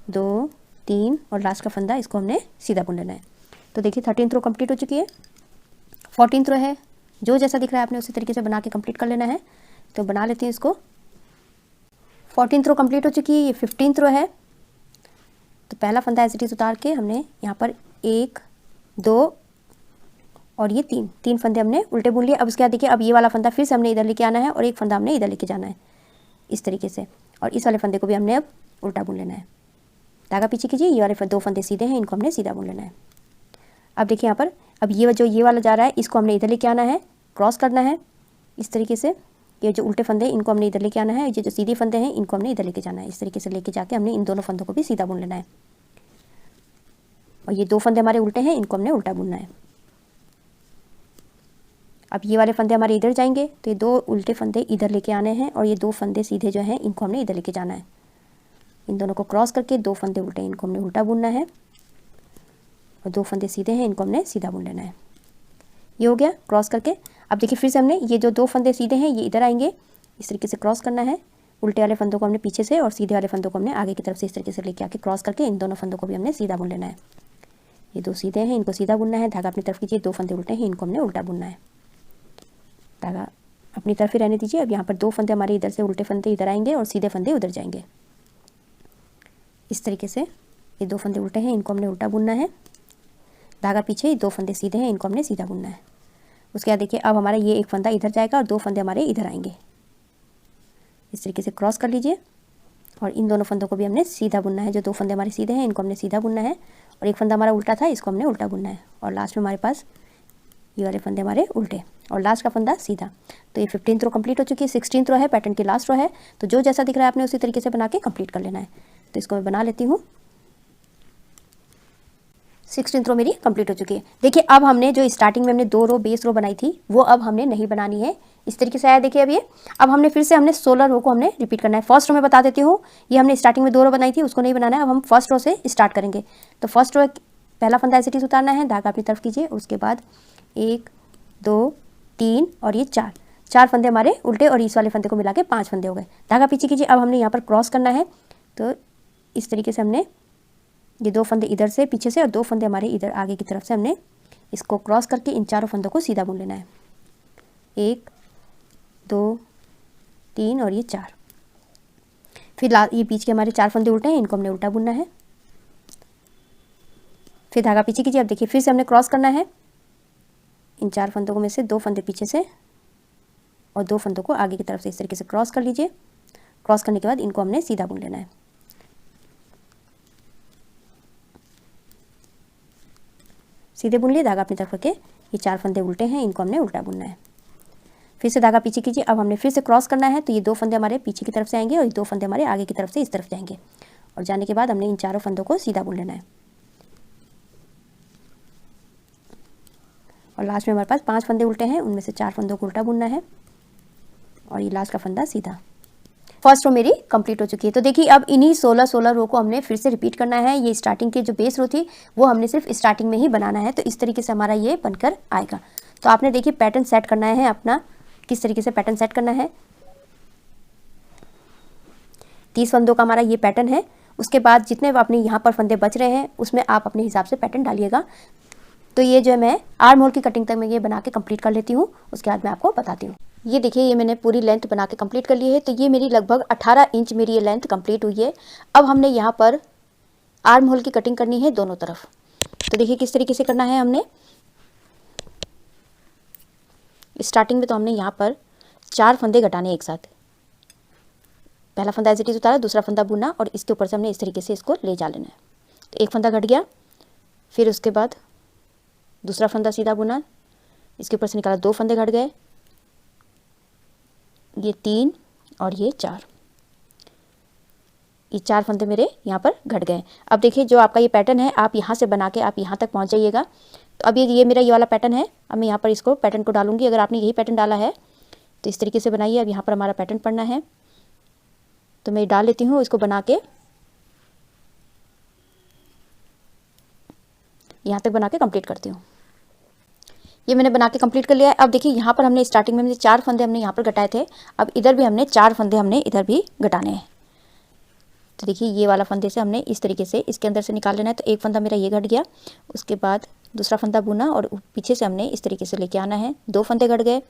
2 3 और लास्ट का फंदा, इसको हमने सीधा बुन लेना है। तो देखिए 13th रो कंप्लीट हो चुकी है। 14th रो है, जो जैसा दिख रहा है आपने उसी तरीके से बना के कंप्लीट कर लेना है। तो बना लेते हैं इसको। 14th रो कंप्लीट हो चुकी है। ये 15th रो है। तो पहला फंदा एज इट इज उतार के हमने यहाँ पर 1 2 और ये 3 फंदे हमने उल्टे बुन लिए। अब उसके बाद देखिए, अब ये वाला फंदा फिर से हमने इधर लेके आना है और एक फंदा हमने इधर लेके जाना है इस तरीके से। और इस वाले फंदे को भी हमने अब उल्टा बुन लेना है। धागा पीछे कीजिए, ये वाले 2 फंदे सीधे हैं, इनको हमने सीधा बुन लेना है। अब देखिए यहाँ पर, अब ये वाला जा रहा है, इसको हमने इधर लेके आना है, क्रॉस करना है इस तरीके से। ये जो उल्टे फंदे इनको हमने इधर लेके आना है, ये जो सीधे फंदे हैं इनको हमने इधर लेके जाना है। इस तरीके से लेके जाके हमने इन दोनों फंदों को भी सीधा बुन लेना है। और ये 2 फंदे हमारे उल्टे हैं, इनको हमने उल्टा बुनना है। अब ये वाले फंदे हमारे इधर जाएंगे तो ये 2 उल्टे फंदे इधर लेके आने हैं और ये 2 फंदे सीधे जो हैं इनको हमने इधर लेके जाना है। इन दोनों को क्रॉस करके 2 फंदे उल्टे, इनको हमने उल्टा बुनना है। और 2 फंदे सीधे हैं, इनको हमने सीधा बुन लेना है। ये हो गया क्रॉस करके। अब देखिए फिर से हमने ये जो 2 फंदे सीधे हैं ये इधर आएंगे, इस तरीके से क्रॉस करना है। उल्टे वाले फंदों को हमने पीछे से और सीधे वाले फंदों को हमने आगे की तरफ से इस तरीके से लेके आके क्रॉस करके इन दोनों फंदों को भी हमने सीधा बुन लेना है। ये 2 सीधे हैं, इनको सीधा बुनना है। धागा अपनी तरफ कीजिए, 2 फंदे उल्टे हैं, इनको हमने उल्टा बुनना है। धागा अपनी तरफ ही रहने दीजिए। अब यहाँ पर 2 फंदे हमारे इधर से उल्टे फंदे इधर आएंगे और सीधे फंदे उधर जाएंगे इस तरीके से। ये 2 फंदे उल्टे हैं, इनको हमने उल्टा बुनना है। धागा पीछे, 2 फंदे सीधे हैं, इनको हमने सीधा बुनना है। उसके बाद देखिए, अब हमारा ये एक फंदा इधर जाएगा और 2 फंदे हमारे इधर आएंगे। इस तरीके से क्रॉस कर लीजिए और इन दोनों फंदों को भी हमने सीधा बुनना है। जो 2 फंदे हमारे सीधे हैं इनको हमने सीधा बुनना है और एक फंदा हमारा उल्टा था, इसको हमने उल्टा बुनना है। और लास्ट में हमारे पास ये वाले फंदे हमारे उल्टे और लास्ट का फंदा सीधा। तो ये 15th रो कंप्लीट हो चुकी है। 16th रो है, पैटर्न की लास्ट रो है। तो जो जैसा दिख रहा है आपने उसी तरीके से बना के कंप्लीट कर लेना है। तो इसको मैं बना लेती हूँ। 16th रो मेरी कंप्लीट हो चुकी है। देखिए अब हमने जो स्टार्टिंग में हमने 2 रो बेस रो बनाई थी वो अब हमने नहीं बनानी है। इस तरीके से आया देखिए। अब ये अब हमने फिर से हमने 16 रो को हमने रिपीट करना है। फर्स्ट रो में बता देती हूँ, ये हमने स्टार्टिंग में 2 रो बनाई थी, उसको नहीं बनाना है। अब हम फर्स्ट रो से स्टार्ट करेंगे। तो फर्स्ट रो पहला फंदा एज इट इज उतारना है, धागा अपनी तरफ कीजिए। उसके बाद 1 2 3 और ये 4 फंदे हमारे उल्टे और इस वाले फंदे को मिला के 5 फंदे हो गए। धागा पीछे कीजिए। अब हमने यहाँ पर क्रॉस करना है। तो इस तरीके से हमने ये 2 फंदे इधर से पीछे से और 2 फंदे हमारे इधर आगे की तरफ से हमने इसको क्रॉस करके इन चारों फंदों को सीधा बुन लेना है। 1 2 3 और ये 4। फिर ये बीच के हमारे 4 फंदे उल्टे हैं, इनको हमने उल्टा बुनना है। फिर धागा पीछे कीजिए। अब देखिए फिर से हमने क्रॉस करना है। इन 4 फंदों में से 2 फंदे पीछे से और 2 फंदों को आगे की तरफ से इस तरीके से क्रॉस कर लीजिए। क्रॉस करने के बाद इनको हमने सीधा बुन लेना है। सीधे बुन लिए, धागा अपनी तरफ करके। ये 4 फंदे उल्टे हैं, इनको हमने उल्टा बुनना है। फिर से धागा पीछे कीजिए। अब हमने फिर से क्रॉस करना है। तो ये 2 फंदे हमारे पीछे की तरफ से आएंगे और ये 2 फंदे हमारे आगे की तरफ से इस तरफ जाएंगे। और जाने के बाद हमने इन चारों फंदों को सीधा बुन लेना है। और लास्ट में हमारे पास 5 फंदे उल्टे हैं, उनमें से 4 फंदों को उल्टा बुनना है और ये लास्ट का फंदा सीधा। फर्स्ट रो मेरी कंप्लीट हो चुकी है। तो देखिए अब इन्हीं 16 रो को हमने फिर से रिपीट करना है। ये स्टार्टिंग की जो बेस रो थी वो हमने सिर्फ स्टार्टिंग में ही बनाना है। तो इस तरीके से हमारा ये बनकर आएगा। तो आपने देखिए पैटर्न सेट करना है अपना, किस तरीके से पैटर्न सेट करना है। 30 फंदों का हमारा ये पैटर्न है। उसके बाद जितने अपने यहाँ पर फंदे बच रहे हैं उसमें आप अपने हिसाब से पैटर्न डालिएगा। तो ये जो है मैं आर्म होल की कटिंग तक मैं ये बना के कंप्लीट कर लेती हूँ, उसके बाद मैं आपको बताती हूँ। ये देखिए ये मैंने पूरी लेंथ बना के कंप्लीट कर ली है। तो ये मेरी लगभग 18 इंच मेरी ये लेंथ कंप्लीट हुई है। अब हमने यहाँ पर आर्म होल की कटिंग करनी है दोनों तरफ। तो देखिए किस तरीके से करना है। हमने स्टार्टिंग में तो हमने यहाँ पर 4 फंदे घटाने एक साथ। पहला फंदा एज इट इज उतारा, दूसरा फंदा बुना और इसके ऊपर से हमने इस तरीके से इसको ले जा लेना है। तो एक फंदा घट गया, फिर उसके बाद दूसरा फंदा सीधा बुना, इसके ऊपर से निकाला, 2 फंदे घट गए, ये 3 और ये 4। ये 4 फंदे मेरे यहाँ पर घट गए। अब देखिए जो आपका ये पैटर्न है आप यहाँ से बना के आप यहाँ तक पहुँच जाइएगा। तो अब ये मेरा ये वाला पैटर्न है। अब मैं यहाँ पर इसको पैटर्न को डालूंगी। अगर आपने यही पैटर्न डाला है तो इस तरीके से बनाइए। अब यहाँ पर हमारा पैटर्न पड़ना है तो मैं डाल लेती हूँ, इसको बना के यहाँ तक बना के कंप्लीट करती हूँ। ये मैंने बना के कंप्लीट कर लिया है। अब देखिए यहाँ पर हमने स्टार्टिंग में 4 फंदे हमने यहाँ पर घटाए थे। अब इधर भी हमने 4 फंदे हमने इधर भी घटाने हैं। तो देखिए ये वाला फंदे से हमने इस तरीके से इसके अंदर से निकाल लेना है। तो एक फंदा मेरा ये घट गया, उसके बाद दूसरा फंदा बुना और पीछे से हमने इस तरीके से लेके आना है। 2 फंदे घट गए,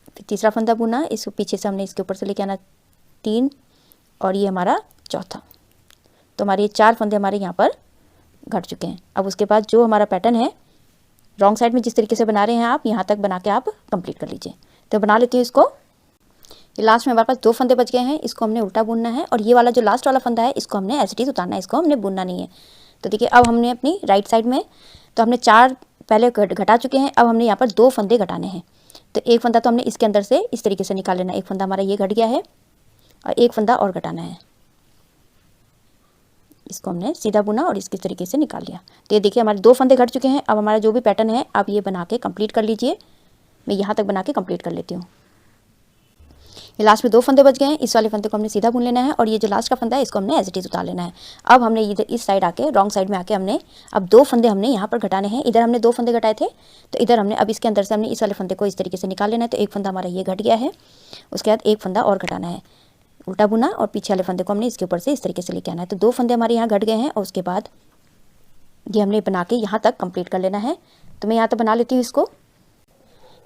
फिर तीसरा फंदा बुना, इसको पीछे से हमने इसके ऊपर से लेके आना 3 और ये हमारा चौथा। तो हमारे 4 फंदे हमारे यहाँ पर घट चुके हैं। अब उसके बाद जो हमारा पैटर्न है रॉन्ग साइड में जिस तरीके से बना रहे हैं आप यहाँ तक बना के आप कंप्लीट कर लीजिए। तो बना लेती हूँ इसको। ये लास्ट में हमारे पास 2 फंदे बच गए हैं, इसको हमने उल्टा बुनना है और ये वाला जो लास्ट वाला फंदा है इसको हमने एज इट इज उतारना है, इसको हमने बुनना नहीं है। तो देखिए अब हमने अपनी राइट साइड में तो हमने 4 पहले घटा चुके हैं। अब हमने यहाँ पर 2 फंदे घटाने हैं। तो एक फंदा तो हमने इसके अंदर से इस तरीके से निकाल लेना है। एक फंदा हमारा ये घट गया है और एक फंदा और घटाना है। इसको हमने सीधा बुना और इसके तरीके से निकाल लिया। तो ये देखिए हमारे 2 फंदे घट चुके हैं। अब हमारा जो भी पैटर्न है आप ये बना के कंप्लीट कर लीजिए। मैं यहाँ तक बना के कंप्लीट कर लेती हूँ। ये लास्ट में 2 फंदे बच गए हैं। इस वाले फंदे को हमने सीधा बुन लेना है और ये जो लास्ट का फंदा है इसको हमने एज इट इज उतार लेना है। अब हमने इधर इस साइड आके रॉन्ग साइड में आके हमने अब 2 फंदे हमने यहाँ पर घटाने हैं। इधर हमने 2 फंदे घटाए थे तो इधर हमने अब इसके अंदर से हमने इस वाले फंदे को इस तरीके से निकाल लेना है। तो एक फंदा हमारा ये घट गया है, उसके बाद एक फंदा और घटाना है। उल्टा बुना और पीछे वाले फंदे को हमने इसके ऊपर से इस तरीके से लेके आना है। तो 2 फंदे हमारे यहाँ घट गए हैं और उसके बाद ये हमने बना के यहाँ तक कंप्लीट कर लेना है। तो मैं यहाँ तक बना लेती हूँ इसको।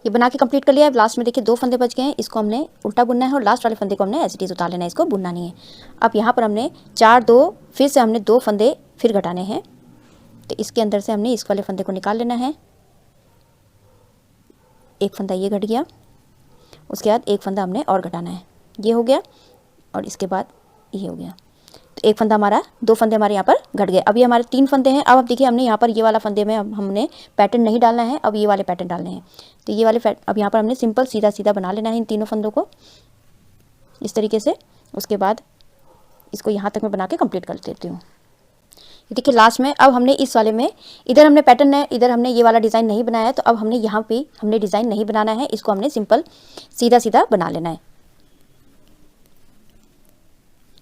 ये बना के कंप्लीट कर लिया है। लास्ट में देखिए 2 फंदे बच गए हैं, इसको हमने उल्टा बुनना है और लास्ट वाले फंदे को हमने एज इट इज उतार लेना है, इसको बुनना नहीं है। अब यहाँ पर हमने 4 2 फिर से हमने 2 फंदे फिर घटाने हैं। तो इसके अंदर से हमने इस वाले फंदे को निकाल लेना है। एक फंदा ये घट गया, उसके बाद एक फंदा हमने और घटाना है, ये हो गया और इसके बाद ये हो गया। तो एक फंदा हमारा 2 फंदे हमारे यहाँ पर घट गए। अब ये हमारे 3 फंदे हैं। अब देखिए हमने यहाँ पर ये वाला फंदे में अब हमने पैटर्न नहीं डालना है, अब ये वाले पैटर्न डालने हैं। तो ये वाले अब यहाँ पर हमने सिंपल सीधा सीधा बना लेना है इन तीनों फंदों को इस तरीके से। उसके बाद इसको यहाँ तक मैं बना के कंप्लीट कर देती हूँ। देखिए लास्ट में अब हमने इस वाले में इधर हमने पैटर्न है, इधर हमने ये वाला डिज़ाइन नहीं बनाया है। तो अब हमने यहाँ पे हमने डिज़ाइन नहीं बनाना है, इसको हमने सिंपल सीधा सीधा बना लेना है।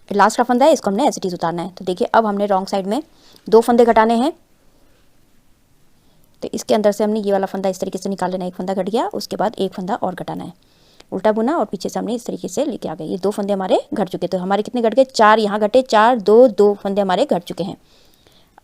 लास्ट का फंदा है इसको हमने एज इट इज उतारना है। तो देखिए अब हमने रॉन्ग साइड में 2 फंदे घटाने हैं। तो इसके अंदर से हमने ये वाला फंदा इस तरीके से निकाल लेना है। एक फंदा घट गया, उसके बाद एक फंदा और घटाना है। उल्टा बुना और पीछे से हमने इस तरीके से लेके आ गए। ये 2 फंदे हमारे घट चुके। तो हमारे कितने घट गए? 4 यहाँ घटे, 4 2 2 फंदे हमारे घट चुके हैं।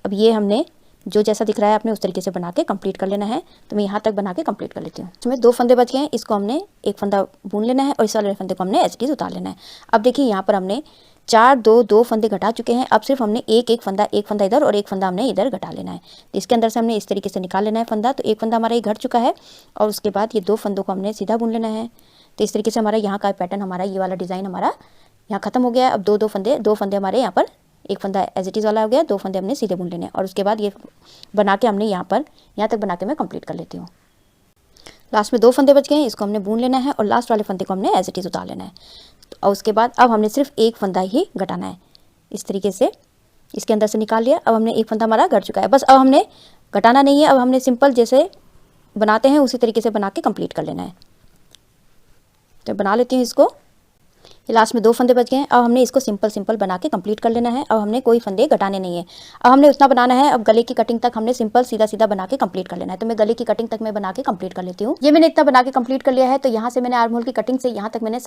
अब ये हमने जो जैसा दिख रहा है आपने उस तरीके से बना के कंप्लीट कर लेना है। तो मैं यहाँ तक बना के कंप्लीट कर लेती हूँ। इसमें 2 फंदे बच गए हैं, इसको हमने एक फंदा बुन लेना है और इस वाले फंदे को हमने एज इट इज उतार लेना है। अब देखिए यहाँ पर हमने 4 2 2 फंदे घटा चुके हैं। अब सिर्फ हमने एक फंदा इधर और एक फंदा हमने इधर घटा लेना है। तो इसके अंदर से हमने इस तरीके से निकाल लेना है फंदा। तो एक फंदा हमारा ये घट चुका है और उसके बाद ये 2 फंदों को हमने सीधा बुन लेना है। तो इस तरीके से हमारा यहाँ का पैटर्न, हमारा ये वाला डिज़ाइन हमारा यहाँ खत्म हो गया है। अब 2 फंदे हमारे यहाँ पर, एक फंदा एज इट इज़ वाला हो गया, 2 फंदे हमने सीधे बुन लेने हैं और उसके बाद ये बना के हमने यहाँ तक बना के मैं कंप्लीट कर लेती हूँ। लास्ट में 2 फंदे बच गए हैं, इसको हमने बुन लेना है और लास्ट वाले फंदे को हमने एज इट इज़ उतार लेना है। और उसके बाद अब हमने सिर्फ एक फंदा ही घटाना है। इस तरीके से इसके अंदर से निकाल लिया। अब हमने एक फंदा हमारा घट चुका है, बस अब हमने घटाना नहीं है। अब हमने सिंपल जैसे बनाते हैं उसी तरीके से बना के कंप्लीट कर लेना है। तो बना लेती हूँ इसको। ये लास्ट में 2 फंदे बच गए हैं। अब हमने इसको सिंपल बना के कंप्लीट कर लेना है। अब हमने कोई फंदे घटाने नहीं है, अब हमने उतना बनाना है। अब गले की कटिंग तक हमने सिंपल सीधा बना के कंप्लीट कर लेना है। तो मैं गले की कटिंग तक मैं बना के कंप्लीट कर लेती हूँ। ये मैंने इतना बना के कंप्लीट कर लिया है। तो यहाँ से मैंने आर्म होल की कटिंग से यहाँ तक मैंने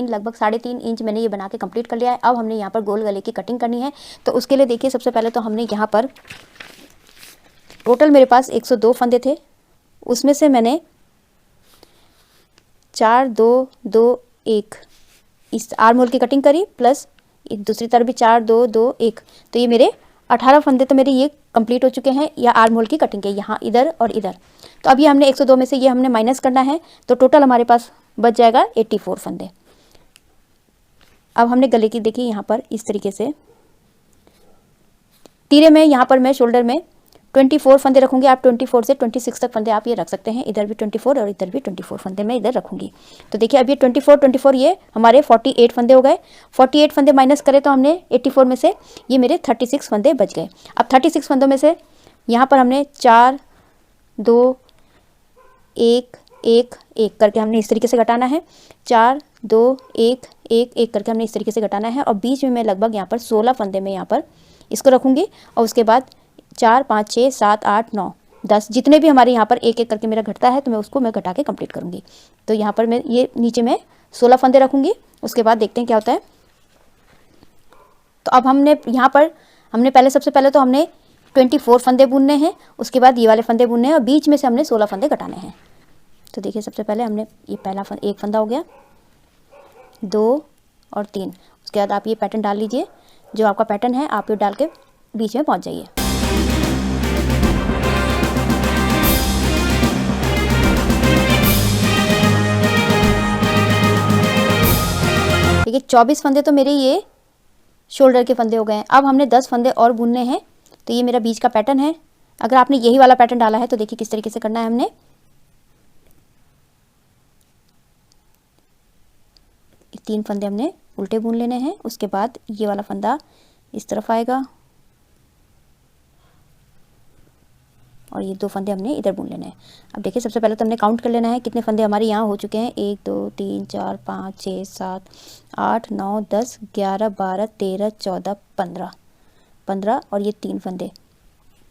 लगभग 3.5 इंच मैंने ये बना के कंप्लीट कर लिया है। अब हमने यहाँ पर गोल गले की कटिंग करनी है। तो उसके लिए देखिए सबसे पहले तो हमने यहाँ पर टोटल मेरे पास 102 फंदे थे, उसमें से मैंने 4 2 2 1 इस आर्म होल की कटिंग करी, प्लस दूसरी तरफ भी 4 2 2 1। तो ये मेरे 18 फंदे तो मेरे ये कंप्लीट हो चुके हैं या आर्म होल की कटिंग के, यहाँ इधर और इधर। तो अब ये हमने 102 में से ये हमने माइनस करना है। तो टोटल हमारे पास बच जाएगा 84 फंदे। अब हमने गले की देखिए यहाँ पर इस तरीके से तीरे में, यहाँ पर मैं शोल्डर में 24 फंदे रखूंगी। आप 24 से 26 तक फंदे आप ये रख सकते हैं। इधर भी 24 और इधर भी 24 फंदे मैं इधर रखूंगी। तो देखिए अब ये 24 ये हमारे 48 फंदे हो गए। 48 फंदे माइनस करें तो हमने 84 में से ये मेरे 36 फंदे बच गए। अब 36 फंदों में से यहाँ पर हमने 4 2 1 1 1 करके हमने इस तरीके से घटाना है। 4 2 1 1 1 करके हमने इस तरीके से घटाना है। और बीच में मैं लगभग यहाँ पर 16 फंदे में यहाँ पर इसको रखूँगी। और उसके बाद 4 5 6 7 8 9 10 जितने भी हमारे यहाँ पर एक एक करके मेरा घटता है तो मैं उसको मैं घटा के कंप्लीट करूँगी। तो यहाँ पर मैं ये नीचे में 16 फंदे रखूँगी। उसके बाद देखते हैं क्या होता है। तो अब हमने यहाँ पर हमने सबसे पहले तो हमने 24 फंदे बुनने हैं। उसके बाद ये वाले फंदे बुनने हैं और बीच में से हमने 16 फंदे घटाने हैं। तो देखिए सबसे पहले हमने ये पहला एक फंदा हो गया, 2 और 3। उसके बाद आप ये पैटर्न डाल लीजिए, जो आपका पैटर्न है आप ये डाल के बीच में पहुंच जाइए। देखिए 24 फंदे तो मेरे ये शोल्डर के फंदे हो गए हैं। अब हमने 10 फंदे और बुनने हैं। तो ये मेरा बीच का पैटर्न है। अगर आपने यही वाला पैटर्न डाला है तो देखिए किस तरीके से करना है। हमने 3 फंदे हमने उल्टे बुन लेने हैं। उसके बाद ये वाला फंदा इस तरफ आएगा और ये 2 फंदे हमने इधर बुन लेने हैं। अब देखिए सबसे पहले तो हमने काउंट कर लेना है कितने फंदे हमारे यहाँ हो चुके हैं। 1 2 3 4 5 6 7 8 9 10 11 12 13 14 15 और ये 3 फंदे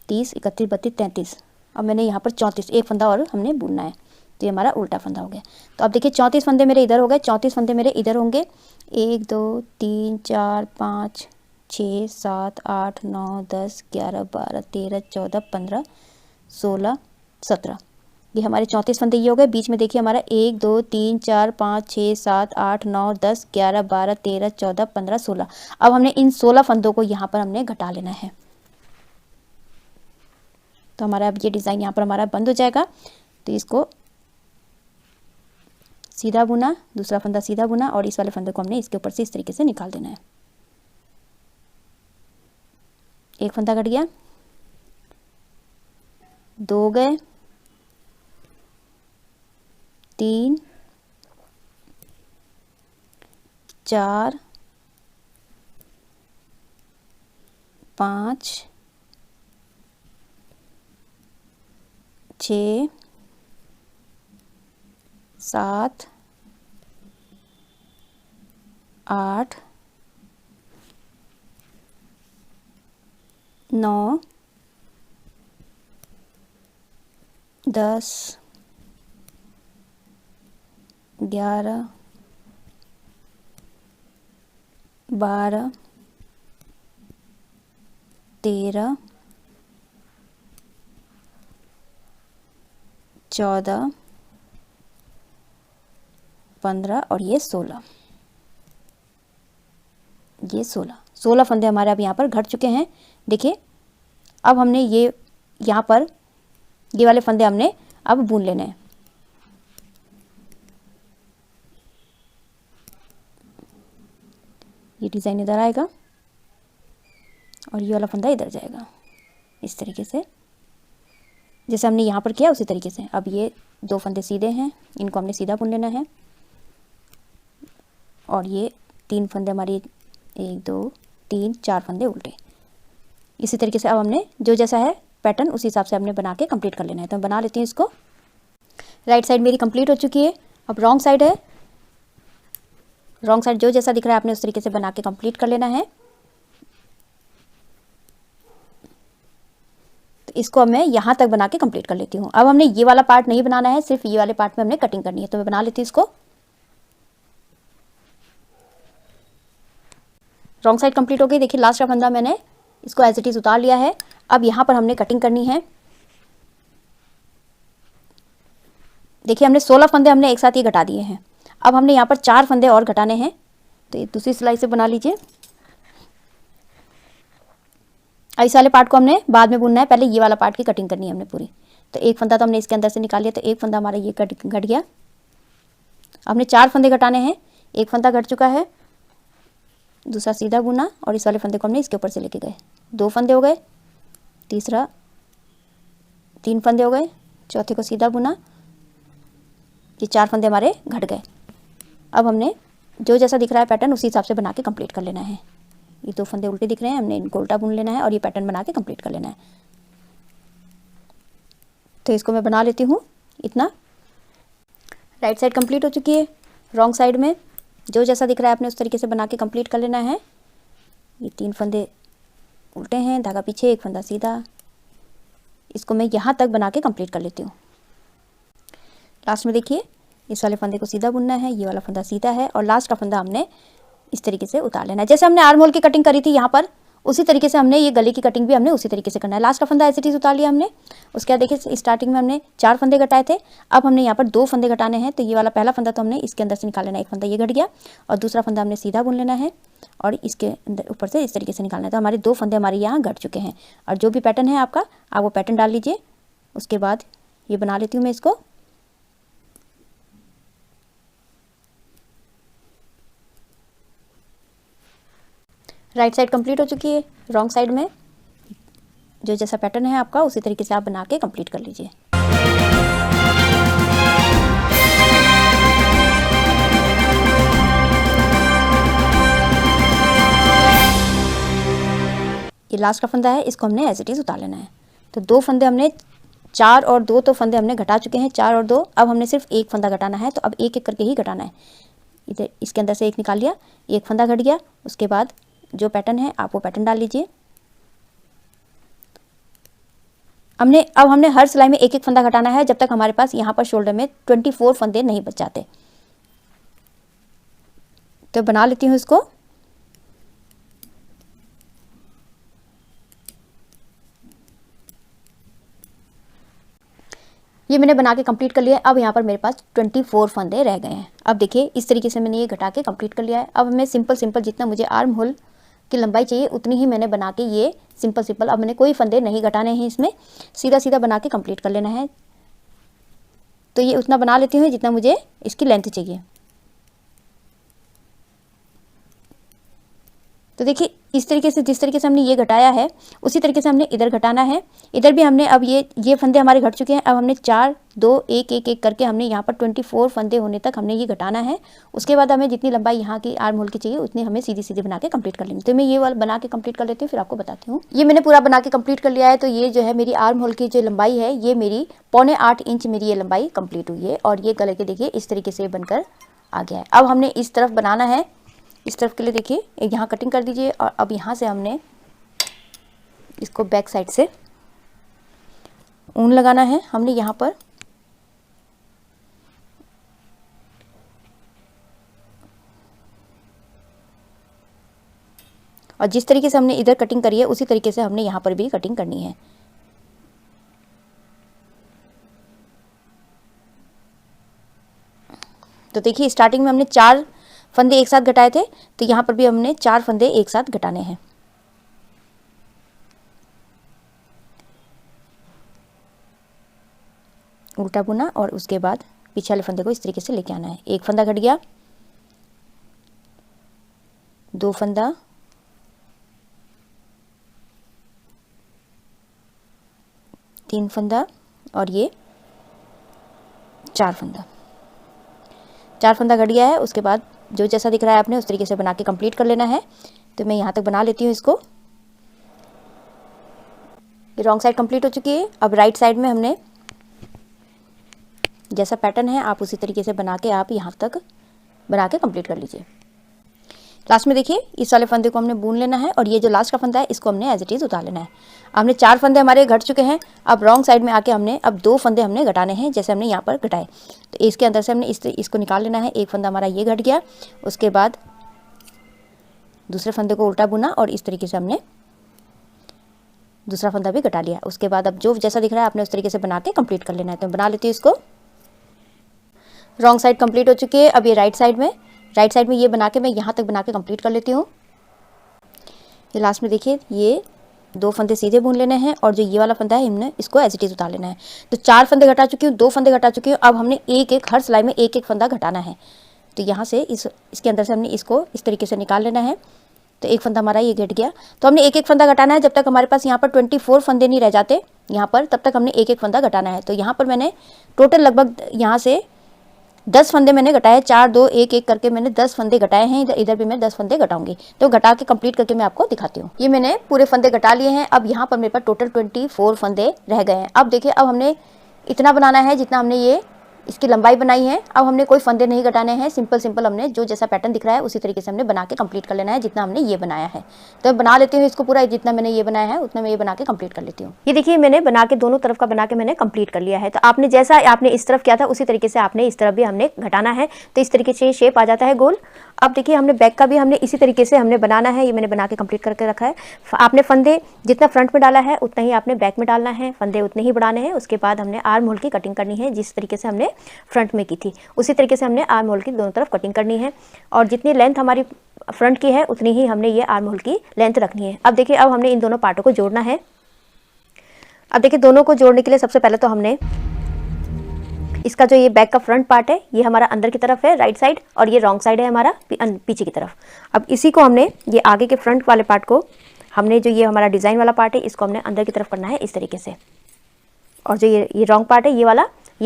30 31 32 33। अब मैंने यहाँ पर 34 एक फंदा और हमने बुनना है। तो ये हमारा उल्टा फंदा हो गया। तो अब देखिए 34 फंदे मेरे इधर हो गए, 34 फंदे मेरे इधर होंगे। 1 2 3 4 5 6 7 8 9 10 11 12 13 14 15 16 17। ये हमारे 34 फंदे ये हो गए। बीच में देखिए हमारा 1 2 3 4 5 6 7 8 9 10 11 12 13 14 15 16। अब हमने इन 16 फंदों को यहाँ पर हमने घटा लेना है। तो हमारा अब ये डिज़ाइन यहाँ पर हमारा बंद हो जाएगा। तो इसको सीधा बुना, दूसरा फंदा सीधा बुना और इस वाले फंदे को हमने इसके ऊपर से इस तरीके से निकाल देना है। एक फंदा कट गया, 2 गए, 3 4 5 6 7 8 9 10 11 12 13 14 15 और ये 16। ये 16 फंदे हमारे अब यहाँ पर घट चुके हैं। देखिए अब हमने ये यहाँ पर ये वाले फंदे हमने अब बुन लेने हैं। ये डिज़ाइन इधर आएगा और ये वाला फंदा इधर जाएगा इस तरीके से, जैसे हमने यहाँ पर किया उसी तरीके से। अब ये 2 फंदे सीधे हैं, इनको हमने सीधा बुन लेना है। और ये 3 फंदे हमारी 1 2 3 4 फंदे उल्टे। इसी तरीके से अब हमने जो जैसा है पैटर्न उसी हिसाब से हमने बना के कंप्लीट कर लेना है। तो मैं बना लेती हूँ इसको। राइट साइड मेरी कंप्लीट हो चुकी है। अब रॉन्ग साइड है। रॉन्ग साइड जो जैसा दिख रहा है आपने उस तरीके से बना के कंप्लीट कर लेना है। तो इसको अब मैं यहाँ तक बना के कंप्लीट कर लेती हूँ। अब हमने ये वाला पार्ट नहीं बनाना है, सिर्फ ये वाले पार्ट में हमने कटिंग करनी है। तो मैं बना लेती हूँ इसको। रॉन्ग साइड कंप्लीट हो गई। देखिए लास्ट का फंदा मैंने इसको एज इट इज उतार लिया है। अब यहाँ पर हमने कटिंग करनी है। देखिए हमने 16 फंदे हमने एक साथ ही घटा दिए हैं। अब हमने यहाँ पर 4 फंदे और घटाने हैं। तो ये दूसरी सिलाई से बना लीजिए। इस वाले पार्ट को हमने बाद में बुनना है, पहले ये वाला पार्ट की कटिंग करनी है हमने पूरी। तो एक फंदा तो हमने इसके अंदर से निकाल लिया। तो एक फंदा हमारा ये घट गया। हमने 4 फंदे घटाने हैं। एक फंदा घट चुका है, दूसरा सीधा बुना और इस वाले फंदे को हमने इसके ऊपर से लेके गए। 2 फंदे हो गए, तीसरा 3 फंदे हो गए, चौथे को सीधा बुना, ये 4 फंदे हमारे घट गए। अब हमने जो जैसा दिख रहा है पैटर्न उसी हिसाब से बना के कंप्लीट कर लेना है। ये 2 फंदे उल्टे दिख रहे हैं, हमने इनको उल्टा बुन लेना है और ये पैटर्न बना के कंप्लीट कर लेना है। तो इसको मैं बना लेती हूँ। इतना राइट साइड कंप्लीट हो चुकी है। रॉन्ग साइड में जो जैसा दिख रहा है आपने उस तरीके से बना के कंप्लीट कर लेना है। ये 3 फंदे उल्टे हैं, धागा पीछे, 1 फंदा सीधा। इसको मैं यहाँ तक बना के कंप्लीट कर लेती हूँ। लास्ट में देखिए इस वाले फंदे को सीधा बुनना है, ये वाला फंदा सीधा है और लास्ट का फंदा हमने इस तरीके से उतार लेना है। जैसे हमने आर्म होल की कटिंग करी थी यहाँ पर, उसी तरीके से हमने ये गले की कटिंग भी हमने उसी तरीके से करना है। लास्ट का फंदा ऐसे चीज़ उतार लिया हमने। उसके बाद देखिए स्टार्टिंग में हमने 4 फंदे घटाए थे, अब हमने यहाँ पर 2 फंदे घटाने हैं। तो ये वाला पहला फंदा तो हमने इसके अंदर से निकाल लेना है, 1 फंदा ये घट गया और दूसरा फंदा हमने सीधा बुन लेना है और इसके अंदर ऊपर से इस तरीके से निकालना है। तो हमारे 2 फंदे हमारे यहाँ घट चुके हैं। और जो भी पैटर्न है आपका, आप वो पैटर्न डाल लीजिए। उसके बाद ये बना लेती हूँ मैं इसको। राइट साइड कंप्लीट हो चुकी है। रॉन्ग साइड में जो जैसा पैटर्न है आपका उसी तरीके से आप बना के कंप्लीट कर लीजिए। ये लास्ट का फंदा है, इसको हमने एज इट इज उतार लेना है। तो 2 फंदे हमने 4 और 2 तो फंदे हमने घटा चुके हैं, 4 और 2। अब हमने सिर्फ 1 फंदा घटाना है। तो अब एक एक करके ही घटाना है। इधर इसके अंदर से 1 निकाल लिया, 1 फंदा घट गया। उसके बाद जो पैटर्न है आप वो पैटर्न डाल लीजिए। अब हमने हर सिलाई में 1 1 फंदा घटाना है जब तक हमारे पास यहाँ पर शोल्डर में 24 फंदे नहीं बच जाते। तो बना लेती हूँ इसको। ये मैंने बना के कंप्लीट कर लिया है। अब यहाँ पर मेरे पास 24 फंदे रह गए हैं। अब देखिए इस तरीके से मैंने ये घटा के कंप्लीट कर लिया है। अब मैं सिंपल जितना मुझे आर्म होल की लंबाई चाहिए उतनी ही मैंने बना के ये सिंपल अब मैंने कोई फंदे नहीं घटाने हैं, इसमें सीधा बना के कंप्लीट कर लेना है। तो ये उतना बना लेती हूँ जितना मुझे इसकी लेंथ चाहिए। तो देखिए इस तरीके से जिस तरीके से हमने ये घटाया है उसी तरीके से हमने इधर घटाना है। इधर भी हमने अब ये फंदे हमारे घट चुके हैं। अब हमने 4 2 1 1 1 करके हमने यहाँ पर 24 फंदे होने तक हमने ये घटाना है। उसके बाद हमें जितनी लंबाई यहाँ की आर्म होल की चाहिए उतनी हमें सीधी बना के कंप्लीट कर लेंगे। तो मैं ये वाला बना के कंप्लीट कर लेती हूँ, फिर आपको बताती हूँ। ये मैंने पूरा बना के कंप्लीट कर लिया है। तो ये जो है मेरी आर्म होल की जो लंबाई है ये मेरी 7.25 इंच मेरी ये लंबाई कंप्लीट हुई है। और ये गले के देखिए इस तरीके से बनकर आ गया है। अब हमने इस तरफ बनाना है। इस तरफ के लिए देखिए एक यहाँ कटिंग कर दीजिए और अब यहाँ से हमने इसको बैक साइड से ऊन लगाना है। हमने यहाँ पर और जिस तरीके से हमने इधर कटिंग करी है उसी तरीके से हमने यहाँ पर भी कटिंग करनी है। तो देखिए स्टार्टिंग में हमने 4 फंदे एक साथ घटाए थे, तो यहाँ पर भी हमने 4 फंदे एक साथ घटाने हैं। उल्टा बुना और उसके बाद पीछे वाले फंदे को इस तरीके से लेके आना है। 1 फंदा घट गया, 2 फंदा, 3 फंदा और ये 4 फंदा। 4 फंदा घट गया है। उसके बाद जो जैसा दिख रहा है आपने उस तरीके से बना के कंप्लीट कर लेना है। तो मैं यहाँ तक बना लेती हूँ इसको। ये रॉन्ग साइड कंप्लीट हो चुकी है। अब राइट साइड में हमने जैसा पैटर्न है आप उसी तरीके से बना के आप यहाँ तक बना के कंप्लीट कर लीजिए। लास्ट में देखिए इस वाले फंदे को हमने बुन लेना है और ये जो लास्ट का फंदा है इसको हमने एज इट इज़ उतार लेना है। हमने 4 फंदे हमारे घट चुके हैं। अब रॉन्ग साइड में आके हमने अब 2 फंदे हमने घटाने हैं जैसे हमने यहाँ पर घटाए। तो इसके अंदर से हमने इसको निकाल लेना है। 1 फंदा हमारा ये घट गया। उसके बाद दूसरे फंदे को उल्टा बुना और इस तरीके से हमने दूसरा फंदा भी घटा लिया। उसके बाद अब जो जैसा दिख रहा है आपने उस तरीके से बना के कंप्लीट कर लेना है। तो बना लेती हूँ इसको। रॉन्ग साइड कंप्लीट हो चुकी है। अब ये राइट साइड में ये बना के मैं यहाँ तक बना के कंप्लीट कर लेती हूँ। ये लास्ट में देखिए ये 2 फंदे सीधे बुन लेने हैं और जो ये वाला फंदा है हमने इसको एज इट इज़ उतार लेना है। तो 4 फंदे घटा चुकी हूँ, 2 फंदे घटा चुकी हूँ। अब हमने हर सिलाई में एक एक फंदा घटाना है। तो यहाँ से इसके अंदर से हमने इसको इस तरीके से निकाल लेना है। तो 1 फंदा हमारा ये घट गया। तो हमने एक एक फंदा घटाना है जब तक हमारे पास यहाँ पर 24 फंदे नहीं रह जाते। यहाँ पर, तब तक हमने एक एक फंदा घटाना है। तो यहाँ पर मैंने टोटल लगभग यहाँ से 10 फंदे मैंने घटाए, 4 2 1 1 करके मैंने 10 फंदे घटाए हैं। इधर भी मैं 10 फंदे घटाऊंगी, तो घटा के कंप्लीट करके मैं आपको दिखाती हूँ। ये मैंने पूरे फंदे घटा लिए हैं। अब यहाँ पर मेरे पास टोटल 24 फंदे रह गए हैं। अब देखिए, अब हमने इतना बनाना है जितना हमने ये इसकी लंबाई बनाई है। अब हमने कोई फंदे नहीं घटाने हैं, सिंपल हमने जो जैसा पैटर्न दिख रहा है उसी तरीके से हमने बना के कंप्लीट कर लेना है, जितना हमने ये बनाया है। तो मैं बना लेती हूँ इसको पूरा, जितना मैंने ये बनाया है उतना मैं ये बना के कंप्लीट कर लेती हूँ। ये देखिए, मैंने बना के दोनों तरफ का बना के मैंने कंप्लीट कर लिया है। तो आपने जैसा आपने इस तरफ किया था उसी तरीके से आपने इस तरफ भी हमने घटाना है, तो इस तरीके से शेप आ जाता है गोल। अब देखिए, हमने बैक का भी हमने इसी तरीके से हमने बनाना है। ये मैंने बना के कंप्लीट करके रखा है। आपने फंदे जितना फ्रंट में डाला है उतना ही आपने बैक में डालना है, फंदे उतने ही बढ़ाने हैं। उसके बाद हमने आर्म होल की कटिंग करनी है, जिस तरीके से हमने फ्रंट में की थी उसी तरीके से हमने आर्म होल की दोनों तरफ कटिंग करनी है। और जितनी लेंथ हमारी फ्रंट की है उतनी ही हमने ये आर्म होल की लेंथ रखनी है। अब देखिए, अब हमने इन दोनों पार्टों को जोड़ना है। अब देखिए, दोनों को जोड़ने के लिए सबसे पहले तो हमने इसका जो ये बैक का फ्रंट पार्ट है ये हमारा अंदर की तरफ है राइट साइड, और ये रॉन्ग साइड है हमारा पीछे की तरफ। अब इसी को हमने ये आगे के फ्रंट वाले पार्ट को हमने जो ये हमारा डिज़ाइन वाला पार्ट है इसको हमने अंदर की तरफ करना है इस तरीके से। और जो ये रॉन्ग पार्ट है ये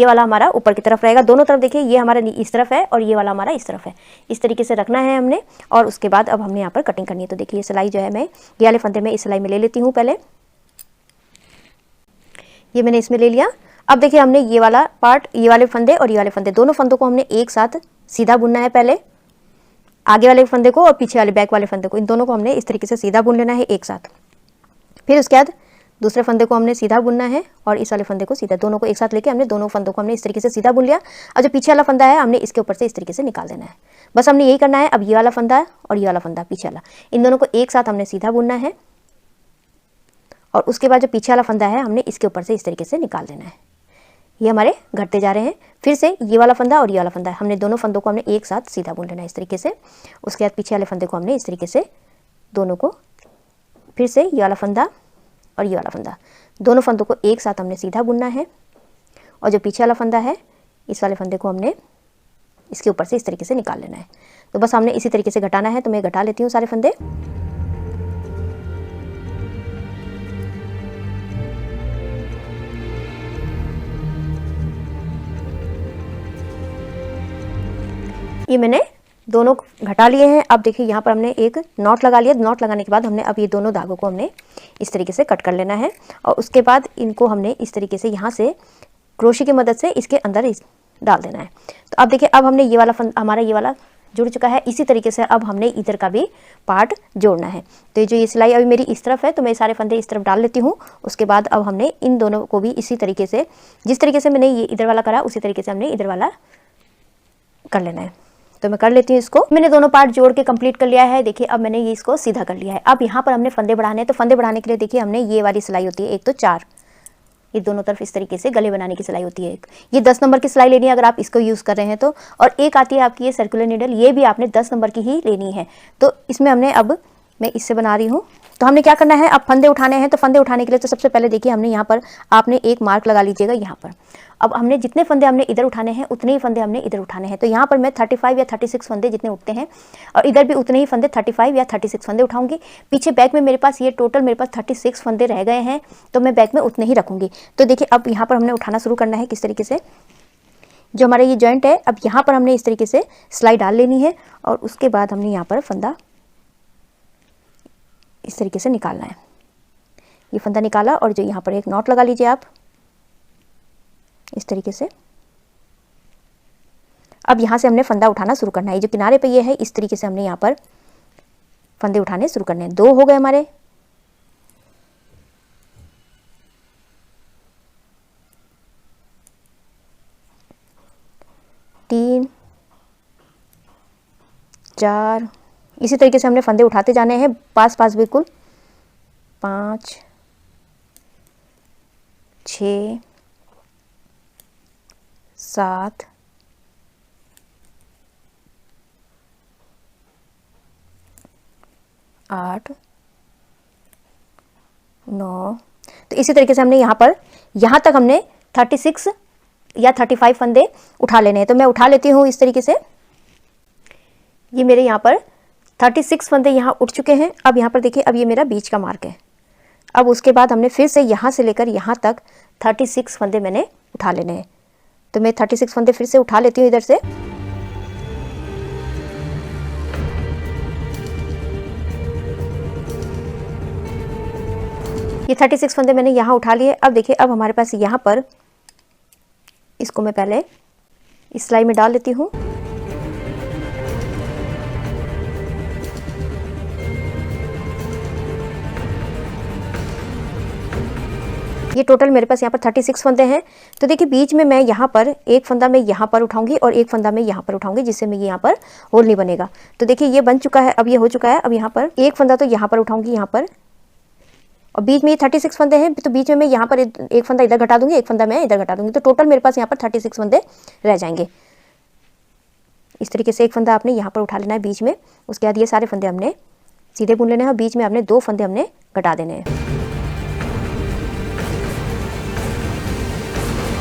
वाला हमारा ऊपर की तरफ रहेगा। दोनों तरफ देखिए, ये हमारा इस तरफ है और ये वाला हमारा इस तरफ है। इस तरीके से रखना है हमने। और उसके बाद अब हमने यहाँ पर कटिंग करनी है। तो देखिए, ये सिलाई जो है मैं ये वाले फंदे में इस सिलाई में ले लेती हूँ। पहले ये मैंने इसमें ले लिया। अब देखिए, हमने ये वाला पार्ट, ये वाले फंदे और ये वाले फंदे, दोनों फंदों को हमने एक साथ सीधा बुनना है। पहले आगे वाले फंदे को और पीछे वाले बैक वाले फंदे को, इन दोनों को हमने इस तरीके से सीधा बुन लेना है एक साथ। फिर उसके बाद दूसरे फंदे को हमने सीधा बुनना है और इस वाले फंदे को सीधा, दोनों को एक साथ लेके हमने दोनों फंदों को हमने इस तरीके से सीधा बुन लिया। और जो पीछे वाला फंदा है हमने इसके ऊपर से इस तरीके से निकाल देना है। बस हमने यही करना है। अब ये वाला फंदा और ये वाला फंदा पीछे वाला, इन दोनों को एक साथ हमने सीधा बुनना है। और उसके बाद जो पीछे वाला फंदा है हमने इसके ऊपर से इस तरीके से निकाल देना है। ये हमारे घटते जा रहे हैं। फिर से ये वाला फंदा और ये वाला फंदा, हमने दोनों फंदों को हमने एक साथ सीधा बुन लेना है इस तरीके से। उसके बाद पीछे वाले फंदे को हमने इस तरीके से दोनों को, फिर से ये वाला फंदा और ये वाला फंदा, दोनों फंदों को एक साथ हमने सीधा बुनना है। और जो पीछे वाला फंदा है इस वाले फंदे को हमने इसके ऊपर से इस तरीके से निकाल लेना है। तो बस हमने इसी तरीके से घटाना है। तो मैं घटा लेती हूँ सारे फंदे। ये मैंने दोनों घटा लिए हैं। अब देखिए, यहाँ पर हमने एक नॉट लगा लिया। नॉट लगाने के बाद हमने अब ये दोनों धागों को हमने इस तरीके से कट कर लेना है। और उसके बाद इनको हमने इस तरीके से यहाँ से क्रोशे की मदद से इसके अंदर डाल देना है। तो अब देखिए, अब हमने ये वाला हमारा ये वाला जुड़ चुका है। इसी तरीके से अब हमने इधर का भी पार्ट जोड़ना है। तो जो ये सिलाई अभी मेरी इस तरफ है तो मैं सारे फंदे इस तरफ डाल लेती हूँ। उसके बाद अब हमने इन दोनों को भी इसी तरीके से, जिस तरीके से मैंने ये इधर वाला करा उसी तरीके से हमने इधर वाला कर लेना है। तो मैं कर लेती हूँ इसको। मैंने दोनों पार्ट जोड़ के कंप्लीट कर लिया है। देखिए, अब मैंने ये इसको सीधा कर लिया है। अब यहाँ पर हमने फंदे बढ़ाने हैं। तो फंदे बढ़ाने के लिए देखिए, हमने ये वाली सिलाई होती है एक, तो 4, ये दोनों तरफ इस तरीके से गले बनाने की सिलाई होती है एक। ये 10 नंबर की सिलाई लेनी है अगर आप इसको यूज़ कर रहे हैं तो। और एक आती है आपकी ये सर्कुलर नीडल, ये भी आपने 10 नंबर की ही लेनी है। तो इसमें हमने, अब मैं इससे बना रही हूँ। तो हमने क्या करना है, अब फंदे उठाने हैं। तो फंदे उठाने के लिए तो सबसे पहले देखिए, हमने यहाँ पर आपने एक मार्क लगा लीजिएगा यहाँ पर। अब हमने जितने फंदे हमने इधर उठाने हैं उतने ही फंदे हमने इधर उठाने हैं। तो यहाँ पर मैं 35 या 36 फंदे जितने उठते हैं, और इधर भी उतने ही फंदे 35 या 36 फंदे उठाऊंगी। पीछे बैक में मेरे पास ये टोटल मेरे पास 36 फंदे रह गए हैं, तो मैं बैक में उतने ही रखूँगी। तो देखिए, अब यहाँ पर हमने उठाना शुरू करना है किस तरीके से। जो हमारा ये जॉइंट है, अब यहाँ पर हमने इस तरीके से सिलाई डाल लेनी है। और उसके बाद हमने यहाँ पर फंदा इस तरीके से निकालना है। ये फंदा निकाला और जो यहाँ पर एक नॉट लगा लीजिए आप इस तरीके से। अब यहाँ से हमने फंदा उठाना शुरू करना है। जो किनारे पे ये है इस तरीके से हमने यहाँ पर फंदे उठाने शुरू करने हैं। 2 हो गए हमारे। तीन, 4, इसी तरीके से हमने फंदे उठाते जाने हैं पास पास बिल्कुल। 5, 6, 7, 8, 9। तो इसी तरीके से हमने यहाँ पर, यहाँ तक हमने 36 या 35 फंदे उठा लेने हैं। तो मैं उठा लेती हूँ इस तरीके से। ये मेरे यहाँ पर 36 फंदे यहाँ उठ चुके हैं। अब यहाँ पर देखिए, अब ये मेरा बीच का मार्क है। अब उसके बाद हमने फिर से यहाँ से लेकर यहाँ तक 36 फंदे मैंने उठा लेने हैं। तो मैं 36 फंदे फिर से उठा लेती हूँ इधर से। ये 36 फंदे मैंने यहाँ उठा लिए। अब देखिए, अब हमारे पास यहाँ पर इसको मैं पहले इस सिलाई में डाल लेती हूँ। ये टोटल मेरे पास यहाँ पर 36 फंदे हैं। तो देखिए, बीच में मैं यहाँ पर एक फंदा मैं यहाँ पर उठाऊंगी और एक फंदा मैं यहाँ पर उठाऊंगी, जिससे मैं यहाँ पर होल नहीं बनेगा। तो देखिए, ये बन चुका है, अब ये हो चुका है। अब यहाँ पर एक फंदा तो यहाँ पर उठाऊंगी, यहाँ पर, और बीच में ये 36 फंदे हैं, तो बीच में मैं यहाँ पर एक फंदा इधर घटा दूंगी, एक फंदा मैं इधर घटा दूंगी। तो टोटल मेरे पास यहाँ पर 36 फंदे रह जाएंगे। इस तरीके से एक फंदा आपने यहाँ पर उठा लेना है बीच में। उसके बाद ये सारे फंदे हमने सीधे बुन लेने हैं। बीच में आपने 2 फंदे हमने घटा देने हैं।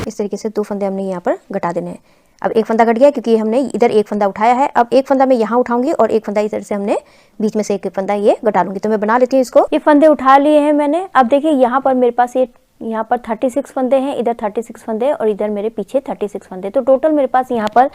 इस तरीके से 2 फंदे हमने यहाँ पर घटा देने हैं। अब एक फंदा घट गया क्योंकि हमने इधर एक फंदा उठाया है। अब एक फंदा मैं यहाँ उठाऊंगी और एक फंदा इधर से हमने बीच में से एक फंदा ये घटा लूंगी। तो मैं बना लेती हूँ इसको। ये फंदे उठा लिए हैं मैंने। अब देखिए, यहाँ पर मेरे पास ये यहाँ पर 36 फंदे हैं, इधर 36 फंदे और इधर मेरे पीछे 36 फंदे। तो टोटल मेरे पास यहाँ पर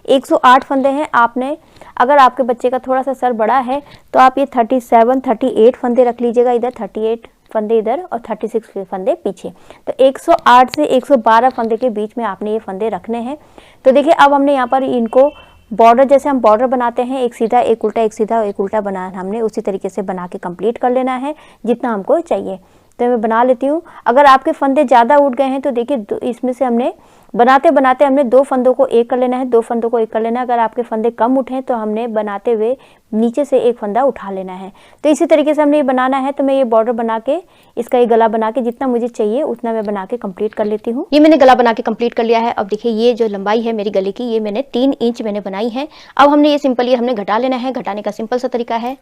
108 फंदे हैं। आपने, अगर आपके बच्चे का थोड़ा सा सर बड़ा है तो आप ये 37, 38 फंदे रख लीजिएगा। इधर 38 फंदे इधर और 36 फंदे पीछे। तो 108 से 112 फंदे के बीच में आपने ये फंदे रखने हैं। तो देखिए, अब हमने यहाँ पर इनको बॉर्डर, जैसे हम बॉर्डर बनाते हैं, एक सीधा एक उल्टा, एक सीधा एक उल्टा बनाना, हमने उसी तरीके से बना के कंप्लीट कर लेना है जितना हमको चाहिए। तो मैं बना लेती हूँ। अगर आपके फंदे ज़्यादा उठ गए हैं तो देखिए, इसमें से हमने बनाते बनाते हमने 2 फंदों को एक कर लेना है, 2 फंदों को एक कर लेना है। अगर आपके फंदे कम उठे तो हमने बनाते हुए नीचे से एक फंदा उठा लेना है। तो इसी तरीके से हमने ये बनाना है। तो मैं ये बॉर्डर बना के, इसका ये गला बना के, जितना मुझे चाहिए उतना मैं बना के कंप्लीट कर लेती हूँ। ये मैंने गला बना के कंप्लीट कर लिया है। अब देखिए, ये जो लंबाई है मेरी गले की, ये मैंने 3 इंच मैंने बनाई है। अब हमने ये सिंपल ये हमने घटा लेना है। घटाने का सिंपल सा तरीका है,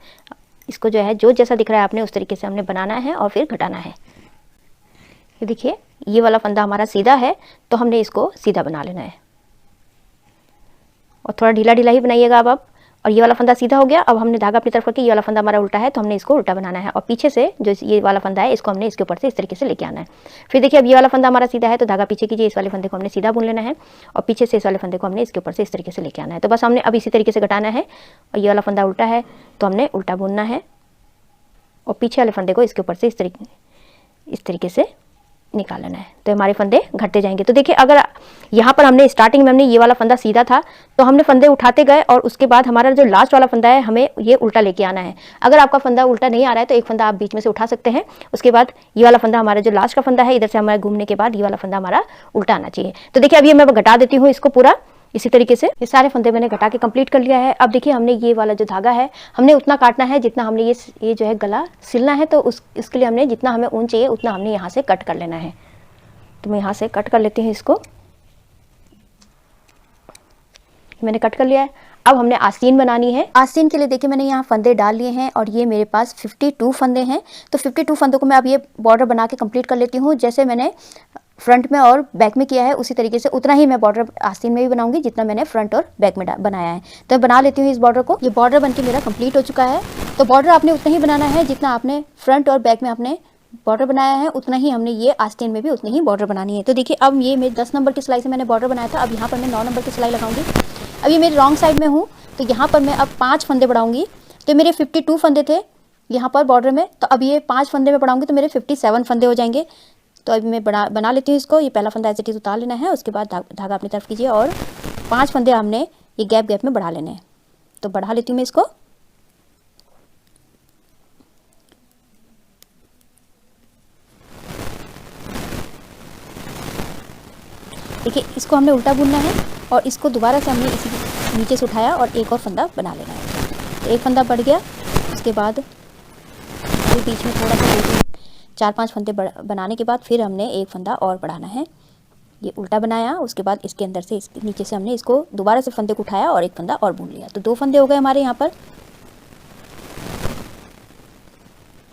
इसको जो है जो जैसा दिख रहा है आपने उस तरीके से हमने बनाना है और फिर घटाना है। ये देखिए, ये वाला फंदा हमारा सीधा है तो हमने इसको सीधा बना लेना है और थोड़ा ढीला ढीला ही बनाइएगा अब। और ये वाला फंदा सीधा हो गया। अब हमने धागा अपनी तरफ करके, ये वाला फंदा हमारा उल्टा है तो हमने इसको उल्टा बनाना है और पीछे से जो ये वाला फंदा है इसको हमने इसके ऊपर से इस तरीके से लेके आना है। फिर देखिए, अब ये वाला फंदा हमारा सीधा है तो धागा पीछे कीजिए, इस वाले फंदे को हमने सीधा बुन लेना है और पीछे से इस वाले फंदे को हमने इसके ऊपर से इस तरीके से लेके आना है। तो बस हमने अब इसी तरीके से घटाना है। और ये वाला फंदा उल्टा है तो हमने उल्टा बुनना है और पीछे वाले फंदे को इसके ऊपर से इस तरीके से निकाल लेना है। तो हमारे फंदे घटते जाएंगे। तो देखिए, अगर यहाँ पर हमने स्टार्टिंग में हमने ये वाला फंदा सीधा था तो हमने फंदे उठाते गए और उसके बाद हमारा जो लास्ट वाला फंदा है हमें ये उल्टा लेके आना है। अगर आपका फंदा उल्टा नहीं आ रहा है तो एक फंदा आप बीच में से उठा सकते हैं। उसके बाद ये वाला फंदा हमारा जो लास्ट का फंदा है, इधर से हमारे घूमने के बाद ये वाला फंदा हमारा उल्टा आना चाहिए। तो देखिए, अब ये मैं घटा देती हूँ इसको पूरा। इसी तरीके से ये सारे फंदे मैंने घटा के कंप्लीट कर लिया है। अब देखिए, हमने ये वाला जो धागा है हमने उतना काटना है जितना हमने ये जो है गला सिलना है। तो इसके लिए हमने जितना हमें ऊन चाहिए उतना हमने यहाँ से कट कर लेना है। तो मैं यहाँ से कट कर लेती हूँ इसको। मैंने कट कर लिया है। अब हमने आस्तीन बनानी है। आस्तीन के लिए देखिए, मैंने यहाँ फंदे डाल लिए हैं और ये मेरे पास 52 फंदे हैं। तो 52 फंदों को मैं अब ये बॉर्डर बना के कंप्लीट कर लेती हूँ। जैसे मैंने फ्रंट में और बैक में किया है उसी तरीके से उतना ही मैं बॉर्डर आस्तीन में भी बनाऊंगी जितना मैंने फ्रंट और बैक में बनाया है। तो मैं बना लेती हूँ इस बॉर्डर को। ये बॉर्डर बनके मेरा कंप्लीट हो चुका है। तो बॉर्डर आपने उतना ही बनाना है जितना आपने फ्रंट और बैक में आपने बॉर्डर बनाया है, उतना ही हमने ये आस्तीन में भी उतनी ही बॉर्डर बनानी है। तो देखिए, अब ये मेरे 10 नंबर की सिलाई से मैंने बॉर्डर बनाया था। अब यहाँ पर मैं 9 नंबर की सिलाई लगाऊंगी। अब ये मेरी रॉन्ग साइड में हूँ तो यहाँ पर मैं अब 5 फंदे बढ़ाऊंगी। तो मेरे 52 फंदे थे यहाँ पर बॉर्डर में, तो अब ये 5 फंदे में बढ़ाऊंगी तो मेरे 57 फंदे हो जाएंगे। तो अभी मैं बना लेती हूँ इसको। ये पहला फंदा ऐसे टीज उतार लेना है, उसके बाद धागा अपनी तरफ कीजिए और 5 फंदे हमने ये गैप में बढ़ा लेने हैं। तो बढ़ा लेती हूँ मैं इसको। देखिए, इसको हमने उल्टा बुनना है और इसको दोबारा से हमने इसी नीचे से उठाया और एक और फंदा बना लेना है। तो एक फंदा बढ़ गया। उसके बाद बीच में थोड़ा सा 4-5 फंदे बनाने के बाद फिर हमने एक फंदा और बढ़ाना है। ये उल्टा बनाया, उसके बाद इसके अंदर से इसके नीचे से हमने इसको दोबारा से फंदे को उठाया और एक फंदा और बुन लिया। तो 2 फंदे हो गए हमारे यहाँ पर।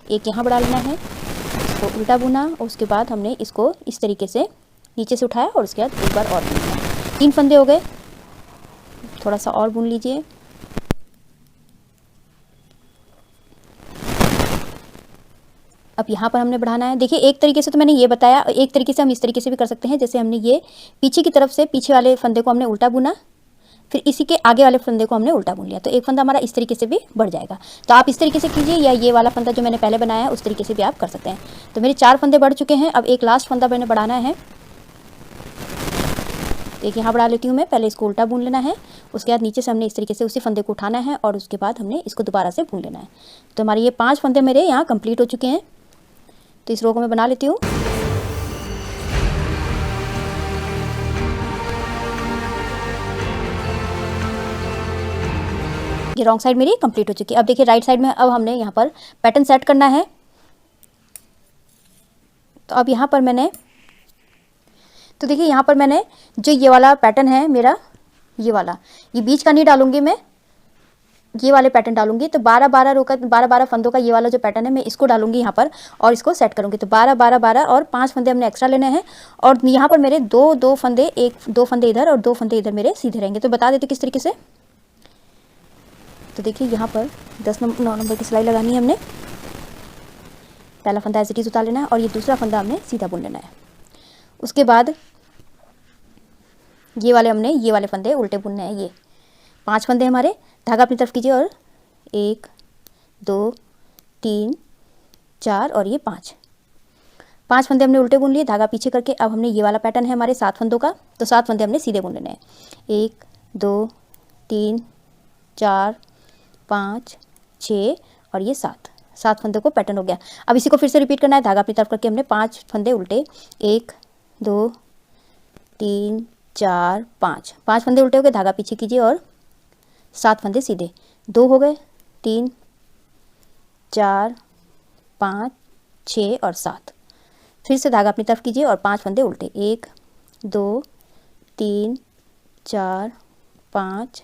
एक यहाँ बढ़ा लेना है, इसको उल्टा बुना और उसके बाद हमने इसको इस तरीके से नीचे से उठाया और उसके बाद एक बार और बुन लिया। 3 फंदे हो गए। थोड़ा सा और बुन लीजिए। अब यहाँ पर हमने बढ़ाना है। देखिए एक तरीके से तो मैंने ये बताया, एक तरीके से हम इस तरीके से भी कर सकते हैं। जैसे हमने ये पीछे की तरफ से पीछे वाले फंदे को हमने उल्टा बुना, फिर इसी के आगे वाले फंदे को हमने उल्टा बुन लिया, तो एक फंदा हमारा इस तरीके से भी बढ़ जाएगा। तो आप इस तरीके से कीजिए, या ये वाला फंदा जो मैंने पहले बनाया है उस तरीके से भी आप कर सकते हैं। तो मेरे 4 फंदे बढ़ चुके हैं। अब एक लास्ट फंदा मैंने बढ़ाना है। एक यहाँ बढ़ा लेती हूँ मैं, पहले इसको उल्टा बुन लेना है, उसके बाद नीचे से हमने इस तरीके से उसी फंदे को उठाना है और उसके बाद हमने इसको दोबारा से बुन लेना है। तो हमारे ये 5 फंदे मेरे यहाँ कंप्लीट हो चुके हैं। तो इस रो को मैं बना लेती हूँ। ये रॉन्ग साइड मेरी कंप्लीट हो चुकी है। अब देखिए राइट साइड में अब हमने यहाँ पर पैटर्न सेट करना है। तो अब यहाँ पर मैंने, तो देखिए यहाँ पर मैंने जो ये वाला पैटर्न है मेरा, ये वाला, ये बीच का नहीं डालूंगी मैं, ये वाले पैटर्न डालूंगी। तो 12-12 रो का, 12-12 फंदों का ये वाला जो पैटर्न है मैं इसको डालूंगी यहाँ पर और इसको सेट करूंगी। तो 12-12-12 और 5 फंदे हमने एक्स्ट्रा लेने हैं। और यहाँ पर मेरे 2 फंदे, 2 फंदे इधर और 2 फंदे इधर मेरे सीधे रहेंगे। तो बता देते किस तरीके से। तो देखिए यहाँ पर 9 नंबर की सिलाई लगानी है हमने। पहला फंदा एज इट इज उतार लेना है और ये दूसरा फंदा हमने सीधा बुन लेना है। उसके बाद ये वाले हमने ये वाले फंदे उल्टे बुनने हैं। ये 5 फंदे हमारे, धागा अपनी तरफ कीजिए और 1 2 3 4 और ये 5 फंदे हमने उल्टे बुन लिए, धागा पीछे करके। अब हमने ये वाला पैटर्न है हमारे 7 फंदों का, तो 7 फंदे हमने सीधे बुन लेने हैं। 1 2 3 4 5 6 और ये 7 फंदों को पैटर्न हो गया। अब इसी को फिर से रिपीट करना है, धागा अपनी तरफ करके हमने 5 फंदे उल्टे, 1 2 3 4 5 फंदे उल्टे हो गए, धागा पीछे कीजिए और 7 फंदे सीधे, 2 हो गए, 3 4 5 6 और 7। फिर से धागा अपनी तरफ कीजिए और 5 फंदे उल्टे, 1 2 3 4 5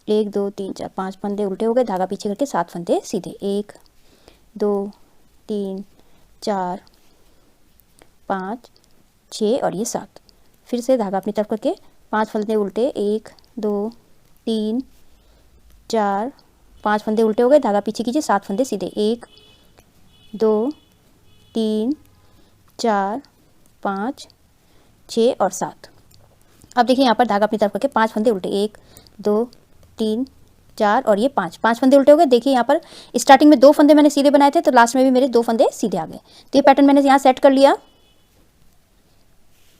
1 2 3 4 5 फंदे उल्टे हो गए, धागा पीछे करके 7 फंदे सीधे, 1 2 3 4 5 6 और ये 7। फिर से धागा अपनी तरफ करके 5 फंदे उल्टे, 1 2 3 4 5 फंदे उल्टे हो गए, धागा पीछे कीजिए, 7 फंदे सीधे, 1 2 3 4 5 6 और 7। अब देखिए यहाँ पर धागा अपनी तरफ करके 5 फंदे उल्टे, 1 2 3 4 और ये 5 फंदे उल्टे हो गए। देखिए यहाँ पर स्टार्टिंग में 2 फंदे मैंने सीधे बनाए थे, तो लास्ट में भी मेरे 2 फंदे सीधे आ गए। तो ये पैटर्न मैंने यहाँ सेट कर लिया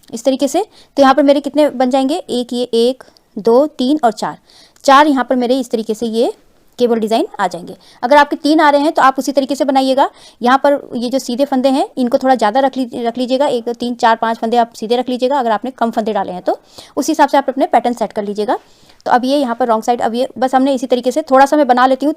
इस तरीके से। तो यहाँ पर मेरे कितने बन जाएंगे, एक ये 1 2 3 और 4 यहाँ पर मेरे इस तरीके से ये केबल डिज़ाइन आ जाएंगे। अगर आपके 3 आ रहे हैं तो आप उसी तरीके से बनाइएगा। यहाँ पर ये जो सीधे फंदे हैं इनको थोड़ा ज़्यादा रख लीजिएगा, 1 3 4 5 फंदे आप सीधे रख लीजिएगा। अगर आपने कम फंदे डाले हैं तो उस हिसाब से आप अपने पैटर्न सेट कर लीजिएगा। तो अब ये यहाँ पर रॉन्ग साइड, अब ये बस हमने इसी तरीके से थोड़ा सा मैं बना लेती हूँ,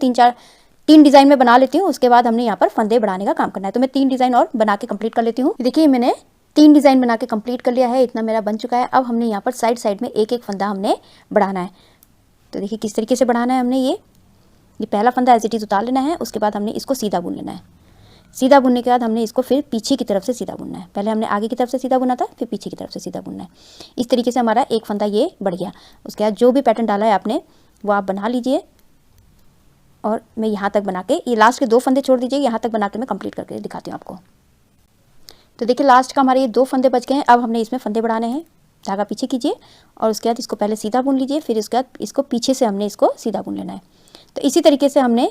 3 डिज़ाइन में बना लेती हूँ। उसके बाद हमने यहाँ पर फंदे बढ़ाने का काम करना है। तो मैं 3 डिज़ाइन और बना के कंप्लीट कर लेती हूँ। देखिए मैंने 3 डिज़ाइन बना के कंप्लीट कर लिया है, इतना मेरा बन चुका है। अब हमने यहाँ पर साइड में एक फंदा हमने बढ़ाना है। तो देखिए किस तरीके से बढ़ाना है हमने। ये पहला फंदा एज इट इज़ उतार लेना है, उसके बाद हमने इसको सीधा बुन लेना है। सीधा बुनने के बाद हमने इसको फिर पीछे की तरफ से सीधा बुनना है। पहले हमने आगे की तरफ से सीधा बुना था, फिर पीछे की तरफ से सीधा बुनना है। इस तरीके से हमारा एक फंदा ये बढ़ गया। उसके बाद जो भी पैटर्न डाला है आपने वो आप बना लीजिए और मैं यहाँ तक बना के, ये लास्ट के 2 फंदे छोड़ दीजिए, यहाँ तक बना के मैं कंप्लीट करके दिखाती हूँ आपको। तो देखिए लास्ट का हमारे ये 2 फंदे बच गए हैं। अब हमने इसमें फंदे बढ़ाने हैं। धागा पीछे कीजिए और उसके बाद इसको पहले सीधा बुन लीजिए, फिर उसके बाद इसको पीछे से हमने इसको सीधा बुन लेना है। तो इसी तरीके से हमने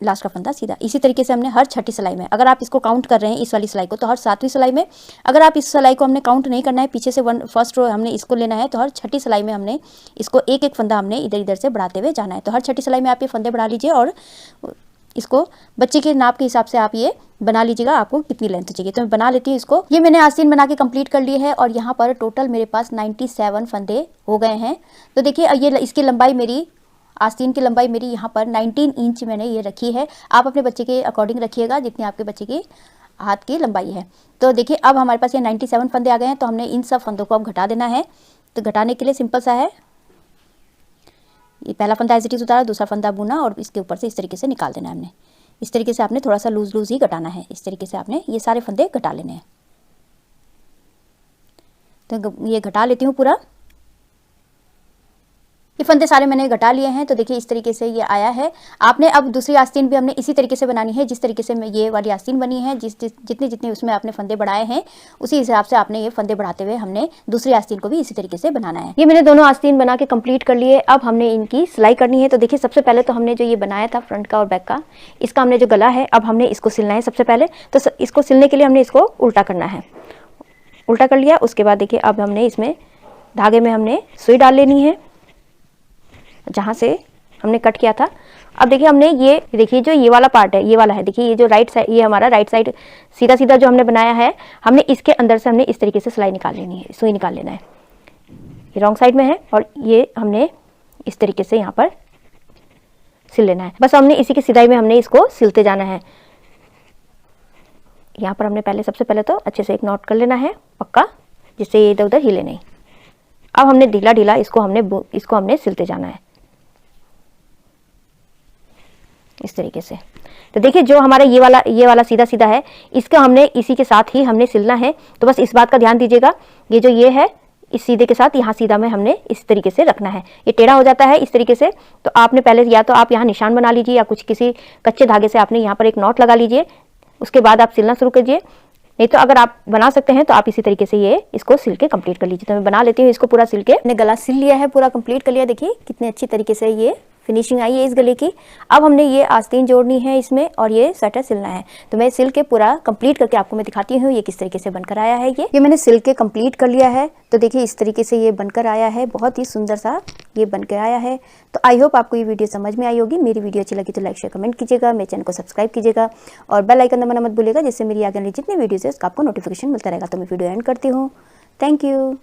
लास्ट का फंदा सीधा, इसी तरीके से हमने हर छठी सिलाई में, अगर आप इसको काउंट कर रहे हैं इस वाली सिलाई को, तो हर 7वीं सिलाई में, अगर आप इस सिलाई को हमने काउंट नहीं करना है, पीछे से फर्स्ट रो हमने इसको लेना है, तो हर छठी सिलाई में हमने इसको एक फंदा हमने इधर इधर से बढ़ाते हुए जाना है। तो हर छठी सिलाई में आप ये फंदे बढ़ा लीजिए और इसको बच्चे के नाप के हिसाब से आप ये बना लीजिएगा, आपको कितनी लेंथ चाहिए। तो मैं बना लेती हूँ इसको। ये मैंने आस्तीन बना के कंप्लीट कर लिए है और यहाँ पर टोटल मेरे पास 97 फंदे हो गए हैं। तो देखिए ये इसकी लंबाई, मेरी आस्तीन की लंबाई मेरी यहाँ पर 19 इंच मैंने ये रखी है। आप अपने बच्चे के अकॉर्डिंग रखिएगा जितनी आपके बच्चे की हाथ की लंबाई है। तो देखिए अब हमारे पास ये 97 फंदे आ गए हैं। तो हमने इन सब फंदों को अब घटा देना है। तो घटाने के लिए सिंपल सा है, ये पहला फंदा एज इट इज़ उतारा, दूसरा फंदा बुना और इसके ऊपर से इस तरीके से निकाल देना है हमने। इस तरीके से आपने थोड़ा सा लूज ही घटाना है। इस तरीके से आपने ये सारे फंदे घटा लेने हैं। तो ये घटा लेती हूँ पूरा। ये फंदे सारे मैंने घटा लिए हैं। तो देखिए इस तरीके से ये आया है। आपने अब दूसरी आस्तीन भी हमने इसी तरीके से बनानी है जिस तरीके से ये वाली आस्तीन बनी है। जितने उसमें आपने फंदे बढ़ाए हैं उसी हिसाब से आपने ये फंदे बढ़ाते हुए हमने दूसरी आस्तीन को भी इसी तरीके से बनाना है। ये मैंने दोनों आस्तीन बना के कंप्लीट कर लिए। अब हमने इनकी सिलाई करनी है। तो देखिए सबसे पहले तो हमने जो ये बनाया था फ्रंट का और बैक का, इसका हमने जो गला है अब हमने इसको सिलना है। सबसे पहले तो इसको सिलने के लिए हमने इसको उल्टा करना है। उल्टा कर लिया, उसके बाद देखिए अब हमने इसमें धागे में हमने सुई डाल लेनी है जहाँ से हमने कट किया था। अब देखिए हमने ये देखिए जो ये वाला पार्ट है, ये वाला है, देखिए ये जो राइट साइड, ये हमारा राइट साइड सीधा सीधा जो हमने बनाया है, हमने इसके अंदर से हमने इस तरीके से सिलाई निकाल लेनी है, सुई निकाल लेना है। ये रॉन्ग साइड में है और ये हमने इस तरीके से यहाँ पर सिल लेना है। बस हमने इसी की सिलाई में हमने इसको सिलते जाना है। यहाँ पर हमने पहले सबसे पहले तो अच्छे से एक नॉट कर लेना है पक्का, जिससे ये इधर उधर हिले नहीं। अब हमने ढीला ढीला इसको हमने सिलते जाना है इस तरीके से। तो देखिए जो हमारा ये वाला सीधा सीधा है, इसका हमने इसी के साथ ही हमने सिलना है। तो बस इस बात का ध्यान दीजिएगा, ये जो ये है इस सीधे के साथ यहाँ सीधा में हमने इस तरीके से रखना है। ये टेढ़ा हो जाता है इस तरीके से, तो आपने पहले या तो आप यहाँ निशान बना लीजिए या कुछ किसी कच्चे धागे से आपने यहाँ पर एक नॉट लगा लीजिए, उसके बाद आप सिलना शुरू कीजिए। नहीं तो अगर आप बना सकते हैं तो आप इसी तरीके से ये इसको सिल के कंप्लीट कर लीजिए। तो मैं बना लेती हूँ इसको पूरा सिल के। मैंने गला सिल लिया है, पूरा कंप्लीट कर लिया। देखिए कितने अच्छी तरीके से ये फिनिशिंग आई है इस गले की। अब हमने ये आस्तीन जोड़नी है इसमें और ये स्वेटर सिलना है। तो मैं सिल के पूरा कंप्लीट करके आपको मैं दिखाती हूँ ये किस तरीके से बनकर आया है। ये मैंने सिल के कंप्लीट कर लिया है। तो देखिए इस तरीके से ये बनकर आया है, बहुत ही सुंदर सा ये बनकर आया है। तो आई होप आपको ये वीडियो समझ में आई होगी। मेरी वीडियो अच्छी लगी तो लाइक शेयर कमेंट कीजिएगा, मेरे चैनल को सब्सक्राइब कीजिएगा और बेल आइकन दबाना मत भूलिएगा, जिससे मेरी आगे वाली जितनी वीडियोज़ है उसका आपको नोटिफिकेशन मिलता रहेगा। तो मैं वीडियो एंड करती हूँ। Thank you.